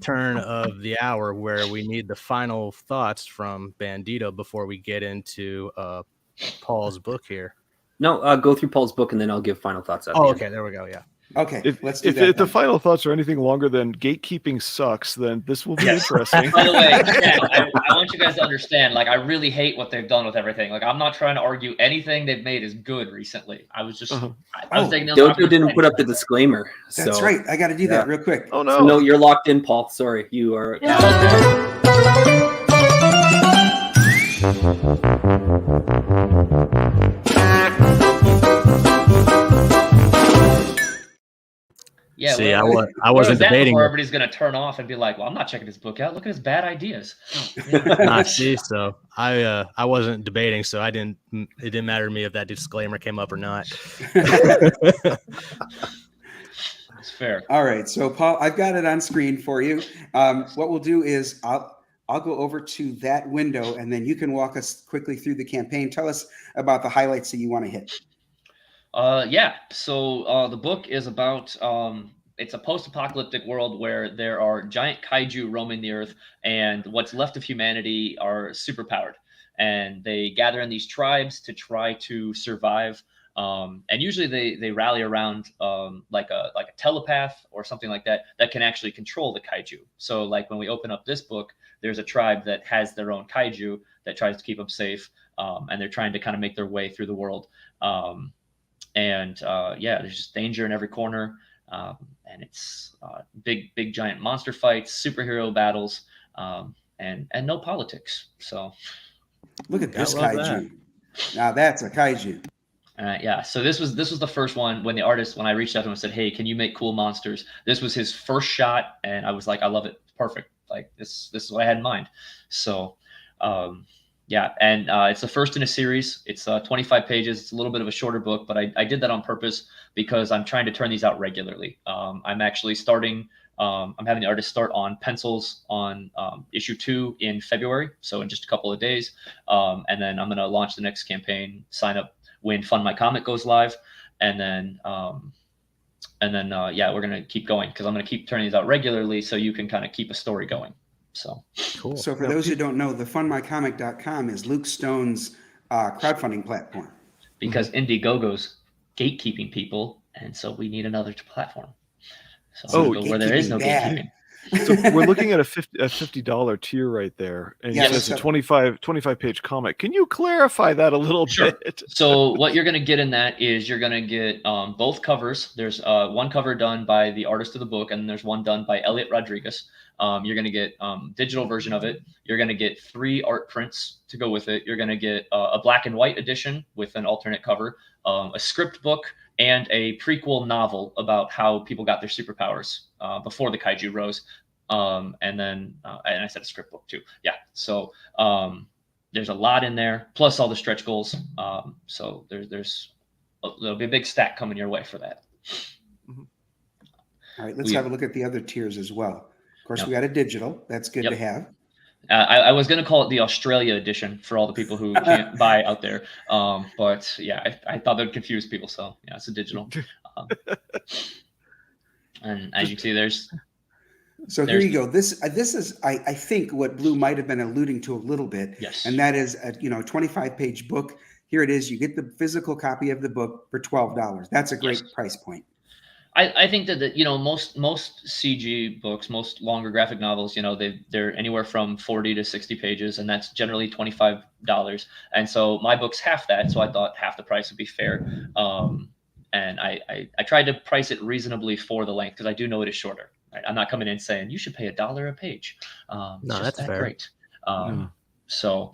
turn of the hour where we need the final thoughts from Bandito before we get into Paul's book here. No, go through Paul's book and then I'll give final thoughts. Okay, there we go. Yeah. Okay, let's do that. If the final thoughts are anything longer than gatekeeping sucks, then this will be interesting. By the way, I want you guys to understand, I really hate what they've done with everything. I'm not trying to argue anything they've made is good recently. I was just, I was taking Dojo didn't put up the disclaimer. That's right. I got to do that real quick. Oh, no. So, no, you're locked in, Paul. Sorry. You are. Yeah, see, I wasn't debating. Everybody's going to turn off and be like, "Well, I'm not checking this book out. Look at his bad ideas." See, so I wasn't debating, so it didn't matter to me if that disclaimer came up or not. It's fair. All right, so Paul, I've got it on screen for you. What we'll do is I'll go over to that window, and then you can walk us quickly through the campaign. Tell us about the highlights that you want to hit. So the book is about it's a post-apocalyptic world where there are giant kaiju roaming the earth, and what's left of humanity are superpowered, and they gather in these tribes to try to survive. And usually they rally around like a telepath or something like that can actually control the kaiju. So like when we open up this book, there's a tribe that has their own kaiju that tries to keep them safe, and they're trying to kind of make their way through the world. There's just danger in every corner, and it's big giant monster fights, superhero battles, and no politics. So Look at this Gotta love kaiju. Now that's a kaiju. Yeah, so this was the first one when I reached out to him and said, "Hey, can you make cool monsters?" This was his first shot, and I was like, "I love it, perfect. Like this is what I had in mind." So, yeah, and it's the first in a series. It's 25 pages. It's a little bit of a shorter book, but I did that on purpose because I'm trying to turn these out regularly. I'm actually starting. I'm having the artist start on pencils on issue 2 in February, so in just a couple of days, and then I'm going to launch the next campaign. Sign up when Fund My Comic goes live, and then yeah, we're gonna keep going because I'm gonna keep turning these out regularly so you can kind of keep a story going. So cool. So for those who don't know, the fundmycomic.com is Luke Stone's crowdfunding platform. Because IndieGoGo's gatekeeping people, and so we need another platform. So go where there is no gatekeeping. So we're looking at a $50 tier right there, and Yes. it's a 25 page comic. Can you clarify that a little bit? So what you're going to get in that is you're going to get both covers. There's one cover done by the artist of the book, and there's one done by Elliot Rodriguez. You're going to get digital version of it. You're going to get 3 art prints to go with it. You're going to get a black and white edition with an alternate cover, a script book, and a prequel novel about how people got their superpowers before the kaiju rose. And then and I said a script book too. Yeah. So there's a lot in there, plus all the stretch goals. So there'll be a big stack coming your way for that. All right, let's have a look at the other tiers as well. Of course, we got a digital. That's good to have. I was going to call it the Australia edition for all the people who can't buy out there. But yeah, I thought that would confuse people. So yeah, it's a digital. And as you can see, there's. So here you go. This is, I think, what Blue might have been alluding to a little bit. Yes. And that is a 25-page book. Here it is. You get the physical copy of the book for $12. That's a great price point. I think that most CG books, most longer graphic novels, they're anywhere from 40 to 60 pages, and that's generally $25. And so my book's half that, so I thought half the price would be fair. And I tried to price it reasonably for the length because I do know it is shorter. Right? I'm not coming in saying you should pay $1 a page. No, just that's that fair. Great. So,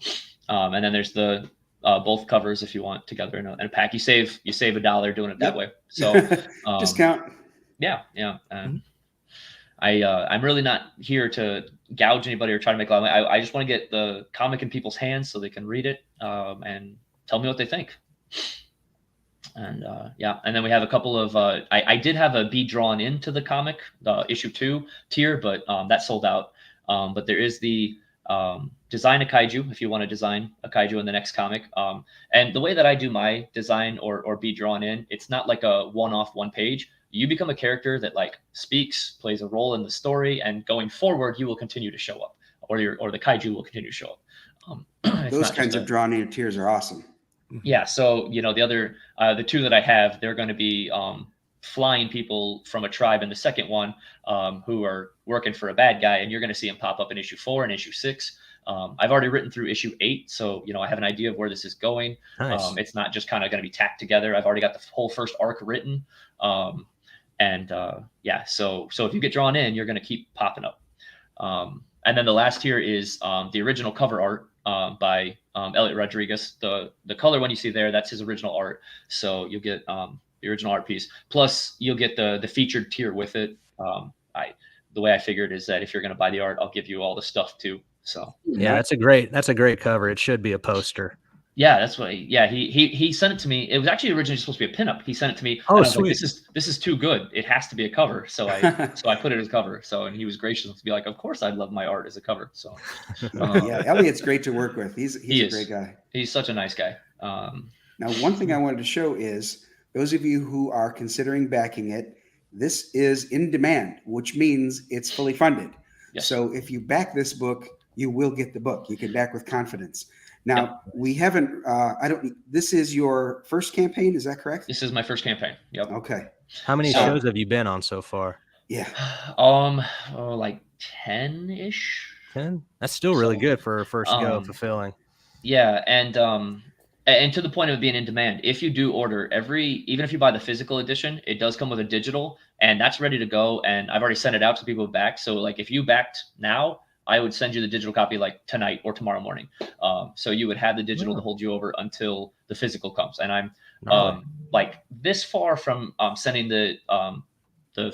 and then there's the both covers if you want together in a pack. You save $1 doing it that way. So discount. Yeah. I'm really not here to gouge anybody or try to make a lot of money. I just want to get the comic in people's hands so they can read it and tell me what they think. And and then we have a couple of I did have a Be Drawn Into the comic issue 2 tier, but that sold out. But there is the design a kaiju if you want to design a kaiju in the next comic. And the way that I do my design or Be Drawn In, it's not like a one-off one page. You become a character that speaks, plays a role in the story, and going forward, you will continue to show up, or the kaiju will continue to show up. Those kinds of drawn in tiers are awesome. Yeah. So the other the 2 that I have, they're going to be flying people from a tribe in the second one who are working for a bad guy, and you're going to see them pop up in issue 4 and issue 6. I've already written through issue 8, so I have an idea of where this is going. Nice. It's not just kind of going to be tacked together. I've already got the whole first arc written. So if you get drawn in, you're going to keep popping up. And then the last tier is the original cover art by Elliot Rodriguez. The color one you see there, that's his original art. So you'll get the original art piece. Plus you'll get the featured tier with it. The way I figured is that if you're going to buy the art, I'll give you all the stuff too. So yeah, that's a great cover. It should be a poster. Yeah, that's what. He sent it to me. It was actually originally supposed to be a pinup. He sent it to me. Oh, and I was sweet. Like, this is too good. It has to be a cover. So I put it as cover. So and he was gracious to be like, of course I'd love my art as a cover. So yeah, Elliot's great to work with. He's a great guy. He's such a nice guy. Now, one thing I wanted to show is those of you who are considering backing it, this is in demand, which means it's fully funded. Yes. So if you back this book, you will get the book. You can back with confidence. Now, we haven't, this is your first campaign, is that correct? This is my first campaign. Yep. Okay. How many shows have you been on so far? Yeah. Like 10-ish. 10? That's still really good for a first go, fulfilling. Yeah, and to the point of being in demand, if you do order even if you buy the physical edition, it does come with a digital, and that's ready to go. And I've already sent it out to people back. So like if you backed now, I would send you the digital copy like tonight or tomorrow morning. So you would have the digital to hold you over until the physical comes. And I'm like this far from sending the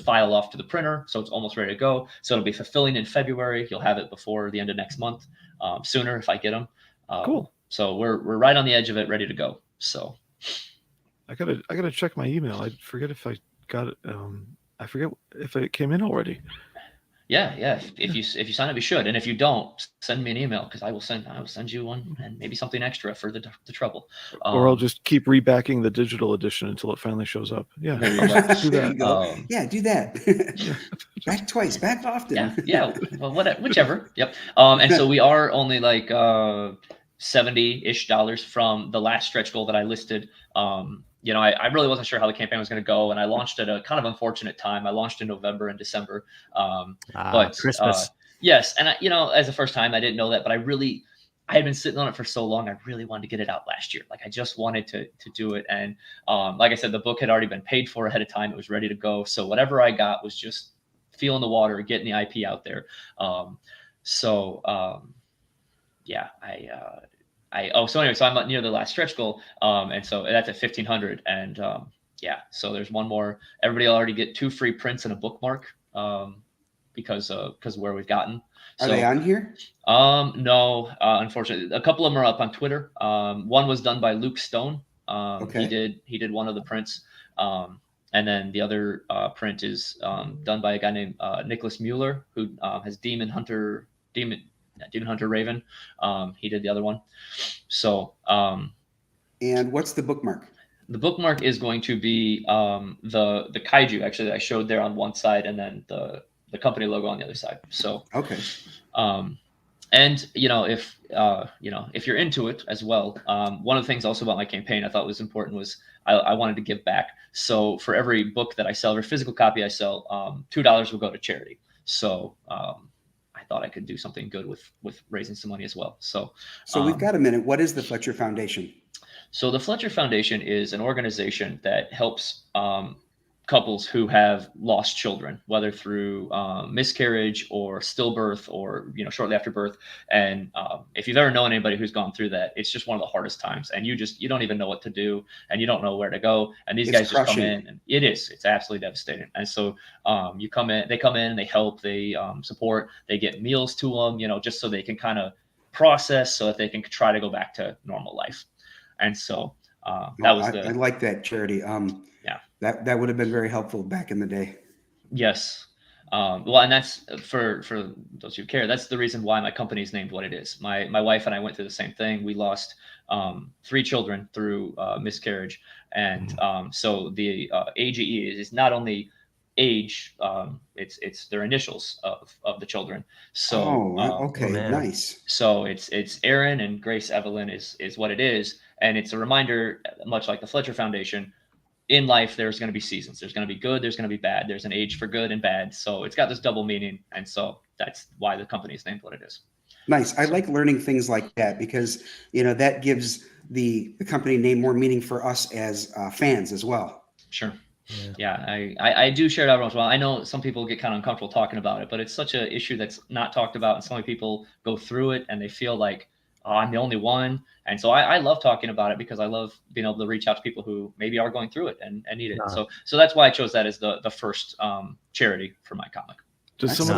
file off to the printer, so it's almost ready to go. So it'll be fulfilling in February. You'll have it before the end of next month, sooner if I get them. Cool. So we're right on the edge of it, ready to go. So I gotta check my email. I forget if I got it. I forget if it came in already. Yeah. If you sign up, you should. And if you don't, send me an email because I will send you one and maybe something extra for the trouble. Or I'll just keep rebacking the digital edition until it finally shows up. Yeah, do that. Yeah, do that. Back twice, back often. Yeah. Well, whichever. Yep. And so we are only like $70-ish from the last stretch goal that I listed. I really wasn't sure how the campaign was going to go, and I launched at a kind of unfortunate time. I launched in November and December, but Christmas. Yes, and as a first time, I didn't know that, but I had been sitting on it for so long. I really wanted to get it out last year. Like I just wanted to do it, and like I said, the book had already been paid for ahead of time. It was ready to go, so whatever I got was just feeling the water, getting the IP out there. So I'm near the last stretch goal. And so that's at 1,500. And so there's one more. Everybody will already get 2 free prints and a bookmark because of where we've gotten. Are they on here? No, unfortunately. A couple of them are up on Twitter. One was done by Luke Stone. Okay. He did one of the prints. And then the other print is done by a guy named Nicholas Mueller, who has Demon Hunter Raven. He did the other one. So and what's the bookmark? The bookmark is going to be the kaiju actually that I showed there on one side, and then the company logo on the other side. So okay. And if you're into it as well, one of the things also about my campaign I thought was important was I wanted to give back. So for every book that I sell, every physical copy I sell, $2 will go to charity. So I thought I could do something good with raising some money as well. So we've got a minute. What is the Fletcher Foundation? So the Fletcher Foundation is an organization that helps couples who have lost children, whether through miscarriage or stillbirth or shortly after birth. And if you've ever known anybody who's gone through that, it's just one of the hardest times. And you don't even know what to do, and you don't know where to go. And these guys just come in, and it's absolutely devastating. And so they come in, they help, they support, they get meals to them, just so they can kind of process, so that they can try to go back to normal life. And so I like that charity. That would have been very helpful back in the day. Yes. Well, and that's for those who care. That's the reason why my company is named what it is. My wife and I went through the same thing. We lost 3 children through miscarriage, and so the A.G.E is not only age, it's their initials of the children. So nice. So it's Aaron and Grace Evelyn is what it is, and it's a reminder, much like the Fletcher Foundation. In life, there's going to be seasons. There's going to be good. There's going to be bad. There's an age for good and bad. So it's got this double meaning. And so that's why the company is named what it is. Nice. I like learning things like that because, that gives the company name more meaning for us as fans as well. Sure. Yeah, I do share it out as well. I know some people get kind of uncomfortable talking about it, but it's such an issue that's not talked about. And so many people go through it and they feel like, oh, I'm the only one. And so I love talking about it because I love being able to reach out to people who maybe are going through it and need it. So that's why I chose that as the first charity for my comic. Does some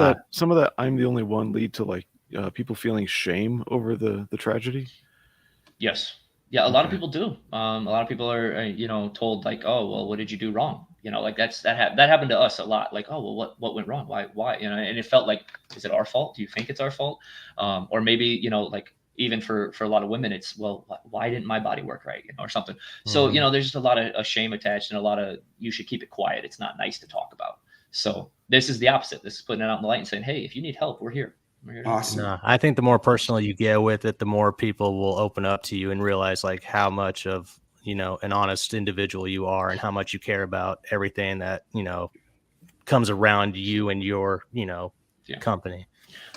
of that I'm the only one lead to like people feeling shame over the tragedy? Yes. Yeah, a lot of people do. A lot of people are told like, oh, well, what did you do wrong? Like that happened to us a lot. Like, oh, well, what went wrong? Why? And it felt like, is it our fault? Do you think it's our fault? Or maybe like, even for a lot of women, it's, well, why didn't my body work right, or something. So there's just a lot of shame attached, and a lot of, you should keep it quiet. It's not nice to talk about. So this is the opposite. This is putting it out in the light and saying, hey, if you need help, we're here. Awesome. No, I think the more personal you get with it, the more people will open up to you and realize like how much of an honest individual you are, and how much you care about everything that comes around you and your company.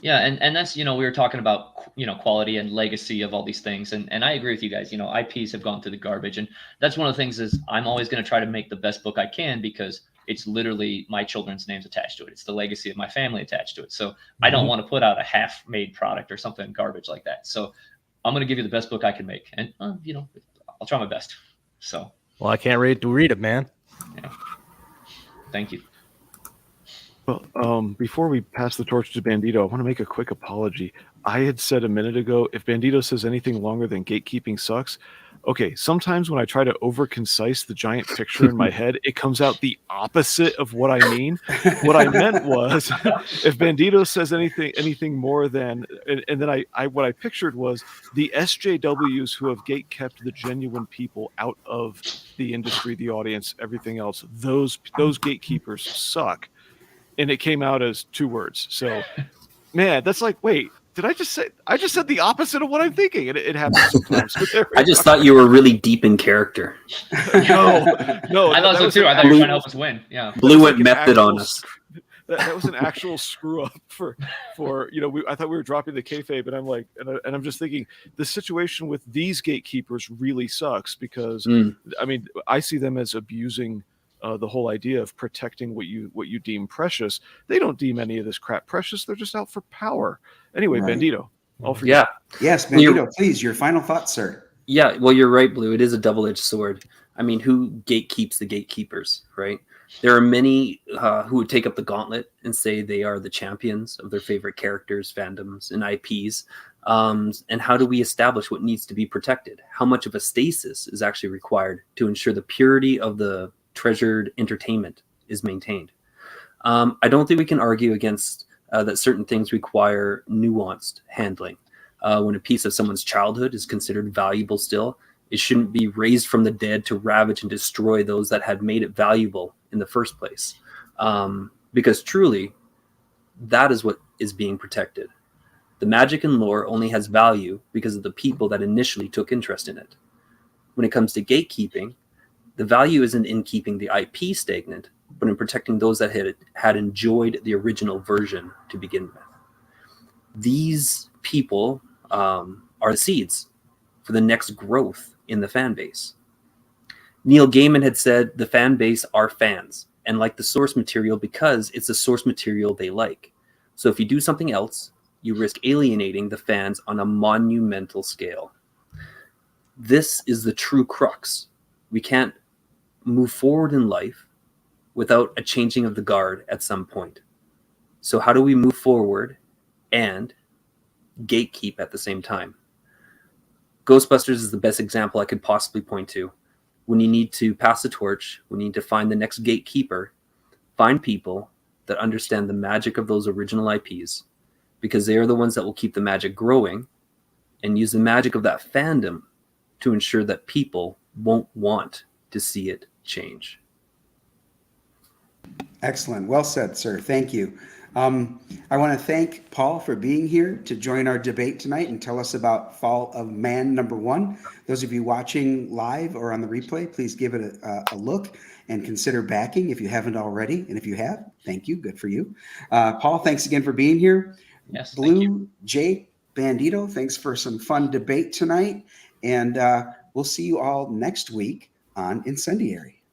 Yeah, and that's, we were talking about, quality and legacy of all these things. And I agree with you guys. IPs have gone through the garbage. And that's one of the things is I'm always going to try to make the best book I can because it's literally my children's names attached to it. It's the legacy of my family attached to it. So I don't want to put out a half-made product or something garbage like that. So I'm going to give you the best book I can make. And, I'll try my best. So. Well, I can't wait to read it, man. Yeah. Thank you. Well, before we pass the torch to Bandito, I want to make a quick apology. I had said a minute ago, if Bandito says anything longer than gatekeeping sucks, okay, sometimes when I try to over-concise the giant picture in my head, it comes out the opposite of what I mean. What I meant was, if Bandito says anything more than, and then what I pictured was the SJWs who have gatekept the genuine people out of the industry, the audience, everything else. Those gatekeepers suck. And it came out as 2 words. So, man, that's like, wait, did I just said the opposite of what I'm thinking? And it happens sometimes. I just thought you were really deep in character. No. I thought so too. I thought you were trying to help us win. Yeah. Blue went method on us. That was an actual screw up for I thought we were dropping the kayfabe, and I'm like, and I'm just thinking the situation with these gatekeepers really sucks because I mean, I see them as abusing the whole idea of protecting what you deem precious. They don't deem any of this crap precious. They're just out for power. Anyway, right. Bandito, all for you. Yes, Bandito, please, your final thoughts, sir. Yeah, well, you're right, Blue. It is a double-edged sword. I mean, who gatekeeps the gatekeepers, right? There are many who would take up the gauntlet and say they are the champions of their favorite characters, fandoms, and IPs. And how do we establish what needs to be protected? How much of a stasis is actually required to ensure the purity of the treasured entertainment is maintained? I don't think we can argue against that certain things require nuanced handling. When a piece of someone's childhood is considered valuable still, it shouldn't be raised from the dead to ravage and destroy those that had made it valuable in the first place. Because truly, that is what is being protected. The magic and lore only has value because of the people that initially took interest in it. When it comes to gatekeeping, the value isn't in keeping the IP stagnant, but in protecting those that had enjoyed the original version to begin with. These people are the seeds for the next growth in the fan base. Neil Gaiman had said the fan base are fans and like the source material because it's the source material they like. So if you do something else, you risk alienating the fans on a monumental scale. This is the true crux. We can't move forward in life without a changing of the guard at some point. So how do we move forward and gatekeep at the same time? Ghostbusters is the best example I could possibly point to. When you need to pass the torch, when you need to find the next gatekeeper, find people that understand the magic of those original IPs, because they are the ones that will keep the magic growing, and use the magic of that fandom to ensure that people won't want to see it change. Excellent. Well said, sir. Thank you. I want to thank Paul for being here to join our debate tonight and tell us about Fall of Man #1. Those of you watching live or on the replay, please give it a look and consider backing if you haven't already. And if you have, thank you. Good for you. Paul, thanks again for being here. Yes, Blue, Jake, Bandito, thanks for some fun debate tonight. And we'll see you all next week on Incendiary.